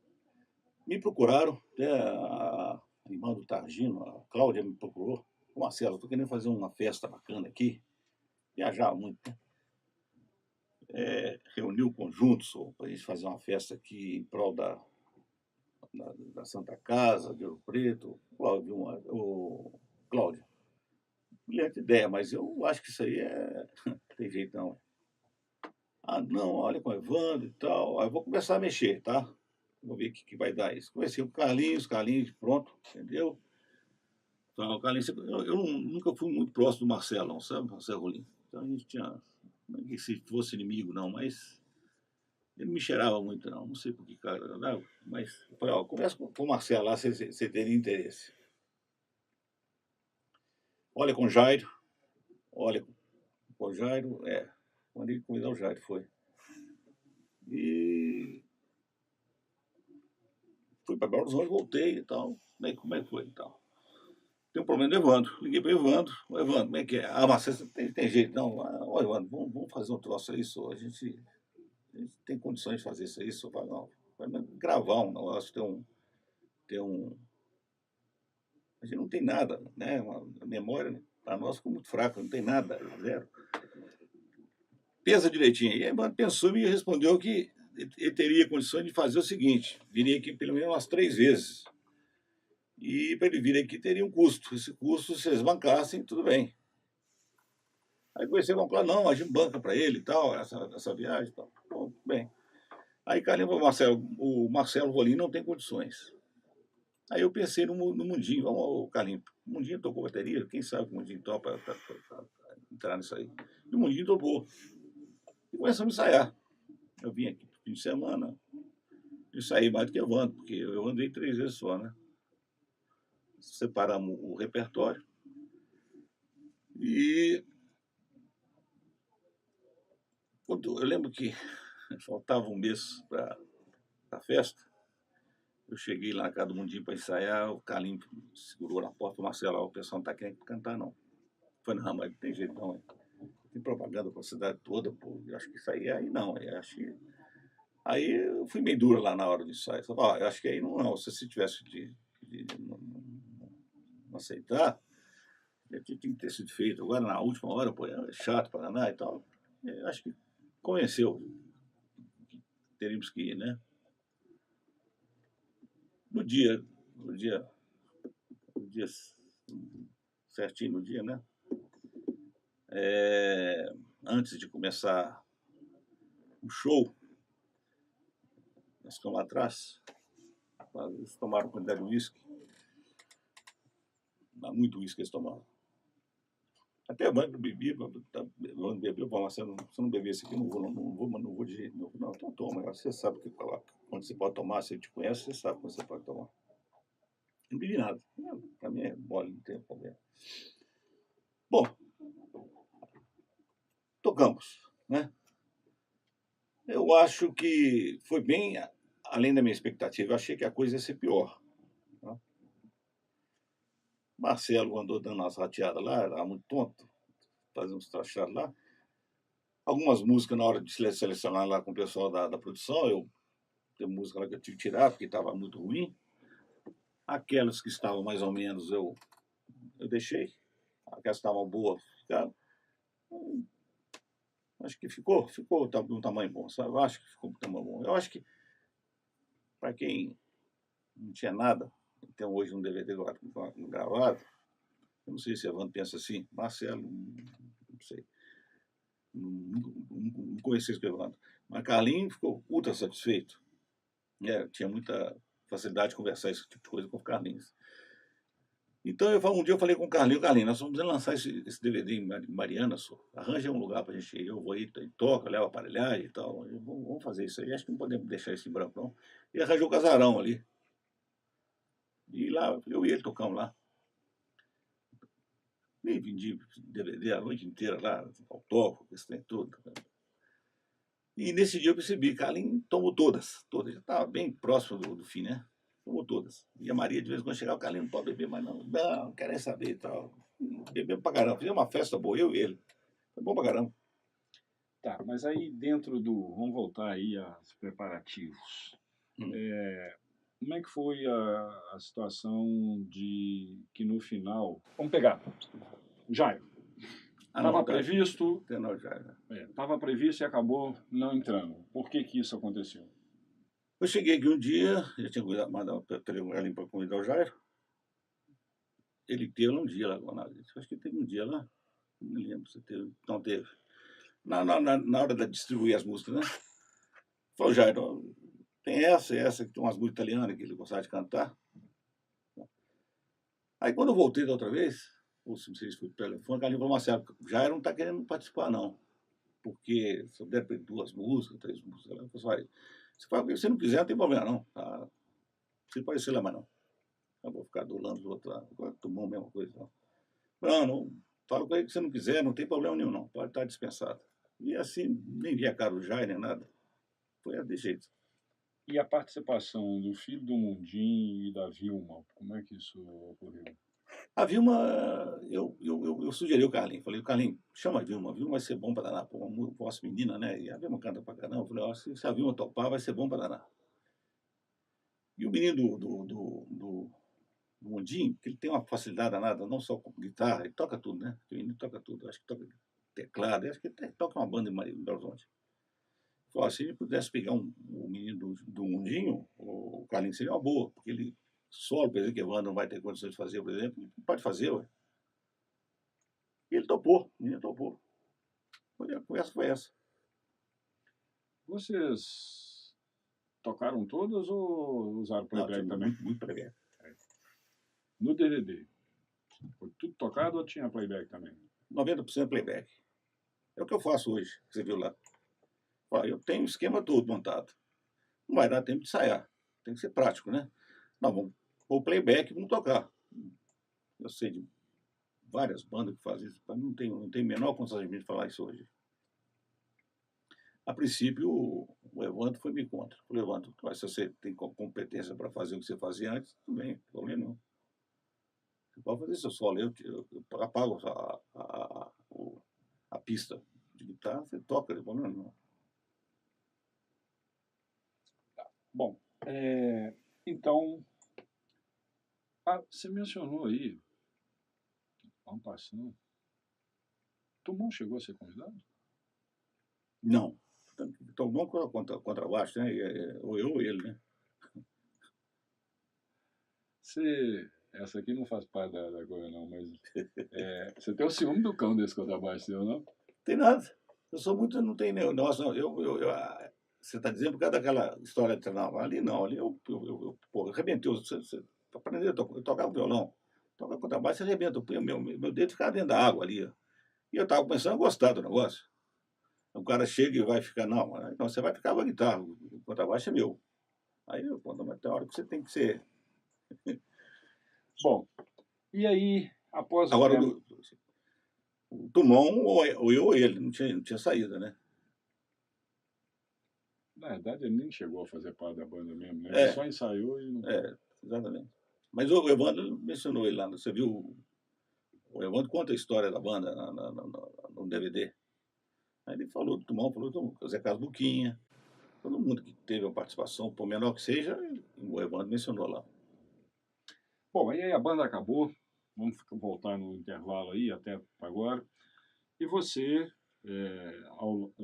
me procuraram, até a irmã do Targino, a Cláudia, me procurou. Marcelo, estou querendo fazer uma festa bacana aqui. Viajar muito, né? Reuniu conjuntos para a gente fazer uma festa aqui em prol da Santa Casa, de Ouro Preto. Cláudio, brilhante ideia, mas eu acho que isso aí não tem jeito não. Ah, não, olha com o Evandro e tal. Aí eu vou começar a mexer, tá? Vou ver o que vai dar isso. Conheci o Carlinhos, pronto, entendeu? Então, o Carlinhos, eu nunca fui muito próximo do Marcelo, não, sabe? Marcelo Rolim. Então a gente tinha. Não é que se fosse inimigo, não, mas ele não me cheirava muito, não. Não sei por que, cara. Não, mas eu falei, ó, começa com o Marcelo lá, você teria interesse. Olha com o Jairo, olha com o Jairo, quando ele convidou o Jairo, foi. E fui para Belo Horizonte, voltei e tal. Como é que foi e tal? Tem um problema do Evandro. Liguei para o Evandro. O Evandro, como é que é? Ah, mas você tem jeito, não. Ó, Evandro, vamos fazer um troço aí, só. A gente tem condições de fazer isso aí, só. Não, vai gravar um negócio, ter um. A gente não tem nada, né? A memória para nós ficou muito fraca, não tem nada, zero. Pensa direitinho. E aí, Evandro pensou e me respondeu que ele teria condições de fazer o seguinte: viria aqui pelo menos umas 3 vezes. E para ele vir aqui teria um custo. Esse custo, se eles bancassem, tudo bem. Aí comecei a comprar, não, a gente banca para ele e tal, essa viagem e tal. Bom, bem. Aí Carlinhos falou, o Marcelo Rolim não tem condições. Aí eu pensei no Mundinho, vamos, o Carlinhos, o Mundinho tocou bateria, quem sabe o Mundinho topa para entrar nisso aí. E o Mundinho topou. E começamos a ensaiar. Eu vim aqui no fim de semana, ensaiei mais do que Evandro, porque eu andei 3 vezes só, né? Separamos o repertório e eu lembro que faltava um mês para a festa. Eu cheguei lá na casa do Mundinho para ensaiar, o Carlinhos segurou na porta, o Marcelo, o pessoal não está querendo cantar, não. Eu falei, não, mas não tem jeito não. Tem propaganda para a cidade toda, pô. Eu acho que isso aí não. Aí eu fui meio dura lá na hora do ensaio. Eu acho que aí não. Se tivesse de não aceitar, tinha que ter sido feito. Agora, na última hora, pô, é chato para danar e tal. Eu acho que convenceu que teríamos que ir, né? No dia, no dia, no dia certinho, no dia, né? Antes de começar o show, nós ficamos lá atrás, eles tomaram quantidade de uísque, muito uísque eles tomaram. Até a banca bebia, quando bebeu, falou, se não beber esse aqui, não vou de jeito nenhum. Não, então toma, você sabe que quando você pode tomar, se ele te conhece, você sabe quando você pode tomar. Não bebi nada. Para mim é mole, não tem problema. Bom, tocamos, né? Eu acho que foi bem além da minha expectativa. Eu achei que a coisa ia ser pior. Né? Marcelo andou dando umas rateadas lá, era muito tonto, fazendo uns trachados lá. Algumas músicas, na hora de selecionar lá com o pessoal da produção, tem música lá que eu tive que tirar, porque estava muito ruim. Aquelas que estavam mais ou menos eu deixei. Aquelas que estavam boas ficaram. Acho que ficou de um tamanho bom, sabe? Eu acho que ficou de um tamanho bom. Eu acho que, para quem não tinha nada, então hoje um DVD gravado, eu não sei se a Evandro pensa assim, Marcelo, não sei, não conheci esse Evandro, mas Carlinhos ficou ultra satisfeito. Tinha muita facilidade de conversar esse tipo de coisa com o Carlinhos. Então, um dia eu falei com o Carlinhos, nós vamos lançar esse DVD em Mariana, arranja um lugar para a gente ir, eu vou ir, toca, leva aparelhagem e tal, vamos fazer isso aí, acho que não podemos deixar isso em branco não. E arranjou o casarão ali. E lá, eu e ele tocamos lá. E vendi DVD a noite inteira lá, autógrafo, esse trem todo. E nesse dia eu percebi, Carlinhos tomou todas, já estava bem próximo do fim, né? Tomou todas. E a Maria, de vez em quando chegava, o Carlinhos não pode beber mais não quer nem saber e tal. Bebemos pra caramba, fizemos uma festa boa, eu e ele. Foi bom pra caramba. Tá, mas aí dentro do... Vamos voltar aí aos preparativos. Como é que foi a situação de que no final... Vamos pegar, Jairo. Estava previsto... Estava previsto e acabou não entrando. Por que isso aconteceu? Eu cheguei aqui um dia, já tinha mandado ali para convidar o Jairo. Ele teve um dia lá, acho que teve um dia lá, não me lembro se teve, não teve. Na hora de distribuir as músicas, né? Falou, Jairo, tem essa, que tem umas músicas italianas que ele gostava de cantar. Aí quando eu voltei da outra vez, ou se vocês foi pelo telefone, o Carlinhos falou, Marcelo, Jairo não está querendo participar não, porque se eu der 2 músicas, 3 músicas, você não quiser, não tem problema não, tá? Você pode ser lá, mas não. Eu vou ficar dolando os outros lá, agora tomou a mesma coisa. Não, fala com ele que você não quiser, não tem problema nenhum não, pode estar dispensado. E assim, nem via cara do Jair, nem nada. Foi desse jeito. E a participação do filho do Mundim e da Vilma, como é que isso ocorreu? A Vilma, eu sugeri o Carlinhos. Falei, Carlinhos, chama a Vilma vai ser bom para danar, pô, uma voz menina, né? E a Vilma canta pra caramba. Eu falei, se a Vilma topar, vai ser bom para danar. E o menino do Mundim, que ele tem uma facilidade danada, não só com guitarra, ele toca tudo, né? O menino toca tudo. Acho que toca teclado, acho que ele toca uma banda em Belo Horizonte. Falei, se ele pudesse pegar o menino do Mundinho, o Carlinhos seria uma boa, porque ele solo, por exemplo, que o Evandro não vai ter condições de fazer, por exemplo, ele pode fazer, ué. E ele topou, o menino topou. A conversa foi essa. Vocês tocaram todas ou usaram playback também? Muito playback. No DVD, foi tudo tocado ou tinha playback também? 90% playback. É o que eu faço hoje, que você viu lá. Eu tenho o esquema todo montado. Não vai dar tempo de ensaiar. Tem que ser prático, né? Não, vamos pôr playback e vamos tocar. Eu sei de várias bandas que fazem isso, não tem a menor constrangimento de falar isso hoje. A princípio, o Evandro foi me contra. Eu falei, Evandro, se você tem competência para fazer o que você fazia antes, tudo bem, não tem problema não. Você pode fazer seu solo, eu apago a pista de guitarra, você toca, não tem problema não. Bom, então, você mencionou aí, vamos passando, Tumon chegou a ser convidado? Não. Tão bom contra baixo, né? Ou eu ou ele, né? Essa aqui não faz parte da coisa não, mas você tem o ciúme do cão desse contrabaixo seu, não? Tem nada. Eu sou muito, não tem negócio, não. Você está dizendo por causa daquela história de treinar ali, não. Ali eu arrebentei. Você aprender, eu tocava violão, tocava contrabaixo, você arrebenta. Meu dedo ficava dentro da água ali. Ó. E eu estava começando a gostar do negócio. O cara chega e vai ficar, não, você vai ficar com a guitarra, o contrabaixo é meu. Aí eu, mas tem hora que você tem que ser. Bom, e aí, após agora, o Tumon, ou eu ou ele, não tinha saída, né? Na verdade, ele nem chegou a fazer parte da banda mesmo, né? Ele só ensaiou e não... exatamente. Mas o Evandro mencionou ele lá, você viu? O Evandro conta a história da banda no DVD. Aí ele falou do Tumon, falou do Zé Carlos Buquinha, todo mundo que teve uma participação, por menor que seja, o Evandro mencionou lá. Bom, aí a banda acabou, vamos voltar no intervalo aí até agora. E você,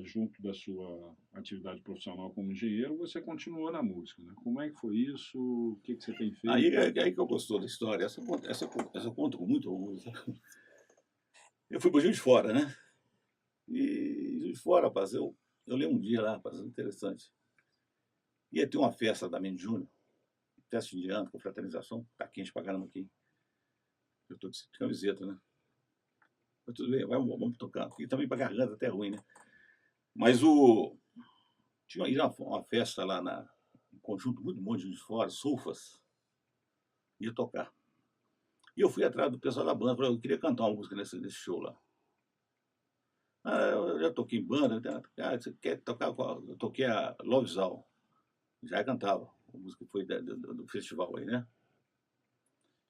junto da sua atividade profissional como engenheiro, você continuou na música, né? Como é que foi isso? O que você tem Aí, feito? aí que eu gostou da história. Essa eu conto com muito orgulho. Eu fui para Juiz de Fora, né? E Juiz de Fora, rapaz, eu lembro um dia lá, rapaz, interessante. Ia ter uma festa da Mendes Júnior, festa de ano, com fraternização, tá quente pra caramba aqui. Eu tô de camiseta, né? Mas tudo bem, vamos tocar. E também pra garganta até ruim, né? Mas tinha uma festa lá um conjunto muito bom de Juiz de Fora, Sulfas, ia tocar. E eu fui atrás do pessoal da banda, falei, eu queria cantar uma música nesse show lá. Ah, eu já toquei em banda, né? Ah, você quer tocar qual? Eu toquei a Lovezal, já cantava, a música que foi do festival aí, né?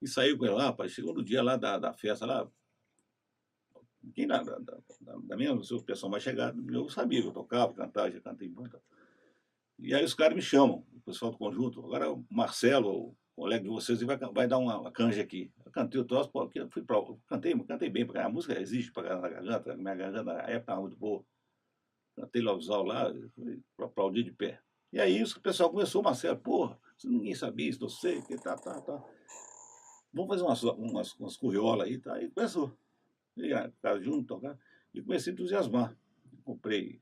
E saiu com ele lá, rapaz, chegou no dia lá da festa lá, quem da minha, o pessoal mais chegado, eu sabia que eu tocava, cantava, já cantei em banda. E aí os caras me chamam, o pessoal do conjunto, agora o Marcelo, o colega de vocês, vai dar uma canja aqui. Eu cantei o troço, porque eu cantei bem, porque a música existe pra na garganta, minha garganta na época estava muito boa. Cantei Lovezal lá, fui pra aplaudir de pé. E aí o pessoal começou, Marcelo, porra, ninguém sabia isso, não sei, que tá. Vamos fazer umas curriolas aí, tá? E começou. E aí, ficar junto, tocar. E comecei a entusiasmar. Comprei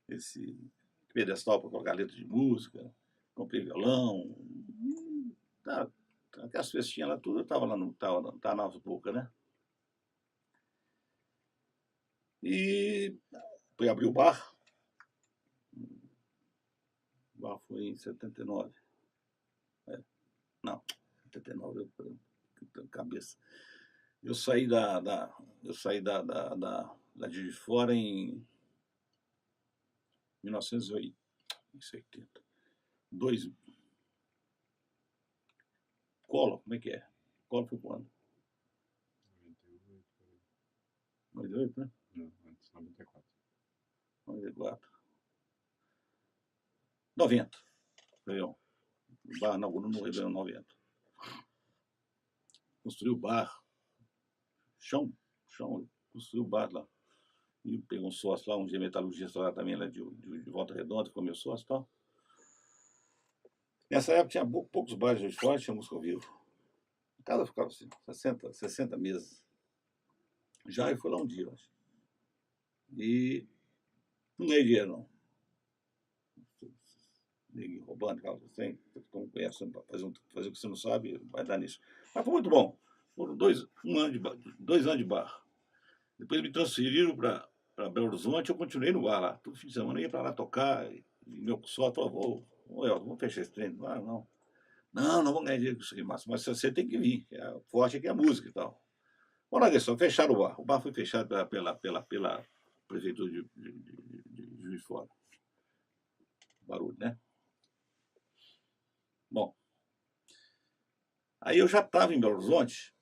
esse pedestal para colocar letra de música, comprei violão. Tá, aquelas festinhas lá, tudo eu estava lá tava na boca, né? E fui abrir o bar. O bar foi em 79. Não, 79, cabeça. Eu saí eu saí da de fora em 1980. Dois, Collor, como é que é? Collor foi quando? 98, né? Não, antes, 94. 94. 90. Réveillon. O bar inaugurou no Réveillon 90. Construiu o bar. Chão, construiu o bar lá. E pegou um sócio lá, um dia metalurgista lá também, lá de Volta Redonda, ficou meu sócio e tal. Nessa época tinha poucos bares de fora, tinha música ao vivo. A casa ficava assim, 60 mesas. Já eu fui lá um dia, eu acho. E não ganhei dinheiro, não. Ninguém roubando, aquela assim, como conhece, fazer o que você não sabe, vai dar nisso. Mas foi muito bom. Foram 2 anos de bar. Depois me transferiram para Belo Horizonte, eu continuei no bar lá. Todo fim de semana eu ia para lá tocar. E meu sócio falou, vamos fechar esse treino. Ah, não. Não vamos ganhar dinheiro com isso aqui, Márcio, mas você tem que vir. Forte aqui é a música e tal. Olha só, fecharam o bar. O bar foi fechado pela prefeitura de Juiz de Fora. Barulho, né? Bom, aí eu já estava em Belo Horizonte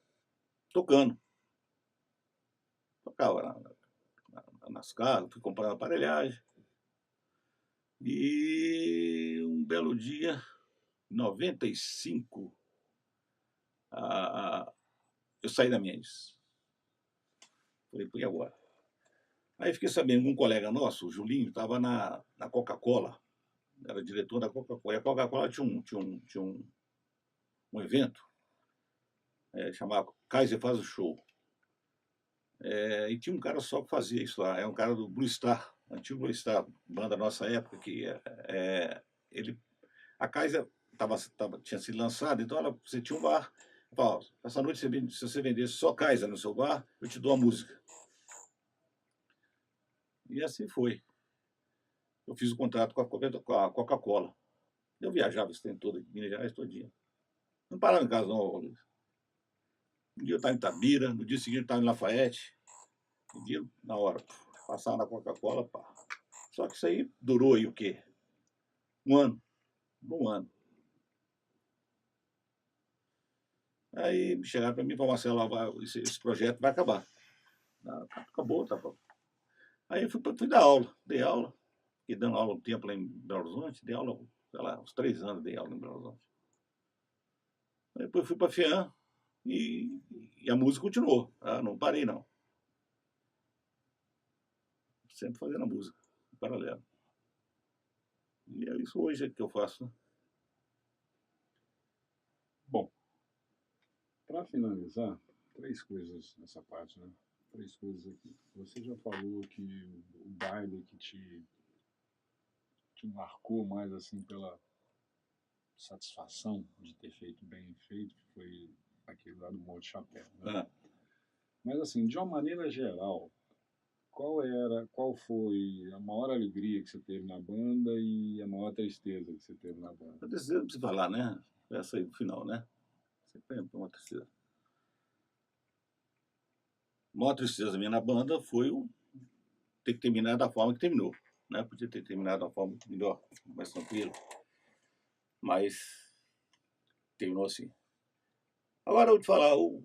tocando. Tocava nas casas, fui comprando aparelhagem. E um belo dia, em 95, eu saí da Mendes. Falei, e agora? Aí fiquei sabendo que um colega nosso, o Julinho, estava na Coca-Cola, era diretor da Coca-Cola. E a Coca-Cola tinha um evento, chamava Kaiser Faz o Show. E tinha um cara só que fazia isso lá, é um cara do Blue Star, antigo Blue Star, banda da nossa época, que ele, a Kaiser tinha sido lançada, então você tinha um bar. Falava, essa noite, se você vendesse só Kaiser no seu bar, eu te dou a música. E assim foi. Eu fiz o contrato com a Coca-Cola. Eu viajava esse tempo todo, em Minas Gerais, todo dia. Não parava em casa, não, Luiz. Um dia eu estava em Itabira, no dia seguinte eu estava em Lafayette. Um dia, na hora, passava na Coca-Cola, pá. Só que isso aí durou aí o quê? Um ano. Um ano. Aí chegaram para mim e falaram, Marcelo, esse projeto vai acabar. Acabou, tá bom. Aí eu fui dar aula, dei aula. Fiquei dando aula um tempo lá em Belo Horizonte, dei aula, sei lá, uns 3 anos dei aula em Belo Horizonte. Depois fui para a FIAM e a música continuou. Tá? Não parei, não. Sempre fazendo a música, em paralelo. E é isso hoje que eu faço. Né? Bom, para finalizar, 3 coisas nessa parte, né? 3 coisas aqui. Você já falou que o baile que te marcou mais assim pela satisfação de ter feito bem feito foi aquele lá do Morro de Chapéu, né? Ah, Mas assim, de uma maneira geral, qual foi a maior alegria que você teve na banda e a maior tristeza que você teve na banda? a tristeza não precisa falar, né? Essa aí do final, né? Sempre é uma tristeza. A maior tristeza minha na banda foi o ter que terminar da forma que terminou. Né? Podia ter terminado da forma melhor, mais tranquilo. Mas terminou assim. Agora eu vou te falar, o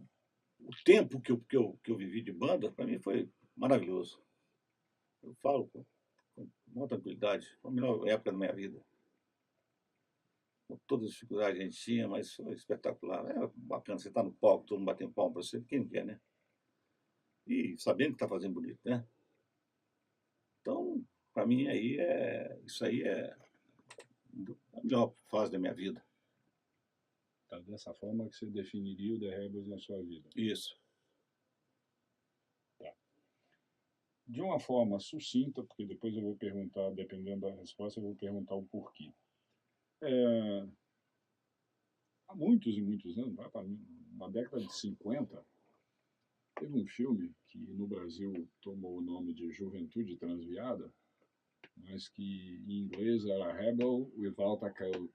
tempo que eu vivi de banda, para mim foi maravilhoso. Eu falo com muita tranquilidade. Foi a melhor época da minha vida. Com todas as dificuldades que a gente tinha, mas foi espetacular. É bacana você estar no palco, todo mundo batendo palma para você, quem não quer, né? E sabendo que está fazendo bonito, né? Então, para mim, isso aí é a melhor fase da minha vida. Tá dessa forma que você definiria o The Rebels na sua vida. Isso. Tá. De uma forma sucinta, porque depois eu vou perguntar, dependendo da resposta, eu vou perguntar o porquê. Há muitos e muitos anos, na década de 50, teve um filme que no Brasil tomou o nome de Juventude Transviada, mas que em inglês era Rebel Without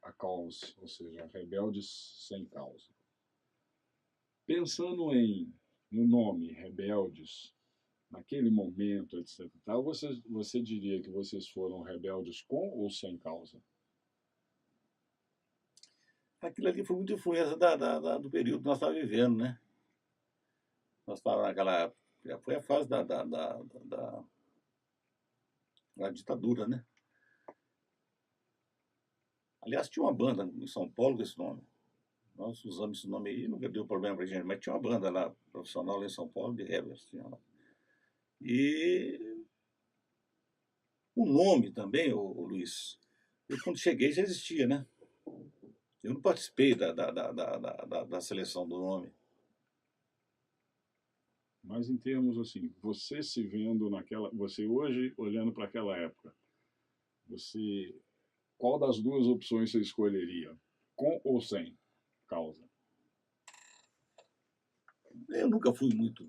a Cause, ou seja, rebeldes sem causa. Pensando no nome Rebeldes, naquele momento, etc. Tal, você diria que vocês foram rebeldes com ou sem causa? Aquilo ali foi muito influência do período que nós estávamos vivendo, né? Nós estávamos naquela. Foi a fase da ditadura, né? Aliás, tinha uma banda em São Paulo com esse nome. Nós usamos esse nome aí, nunca deu problema pra gente, mas tinha uma banda lá, profissional lá em São Paulo, de Rebels, tinha lá. E o nome também, ô Luiz, eu quando cheguei já existia, né? Eu não participei da seleção do nome. Mas em termos assim, você se vendo naquela, você hoje olhando para aquela época, você, qual das duas opções você escolheria? Com ou sem causa? Eu nunca fui muito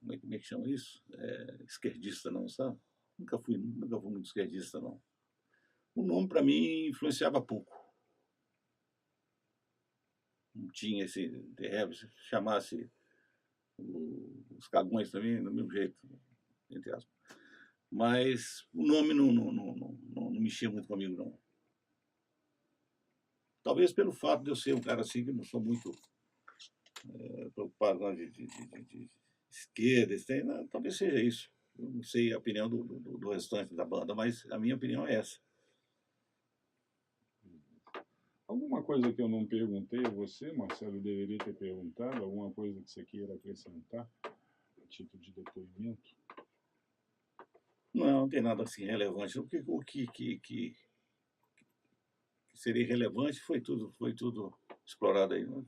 como é que chama isso? Esquerdista não, sabe? Nunca fui muito esquerdista não. O nome para mim influenciava pouco. Não tinha esse terreno, se chamasse os cagões também, do mesmo jeito, entre aspas. Mas o nome não mexia muito comigo, não. Talvez pelo fato de eu ser um cara assim, que não sou muito preocupado de esquerda, talvez seja isso. Eu não sei a opinião do restante da banda, mas a minha opinião é essa. Alguma coisa que eu não perguntei a você, Marcelo, deveria ter perguntado? Alguma coisa que você queira acrescentar a título de depoimento? Não tem nada assim relevante. O que seria relevante foi tudo explorado aí. Né?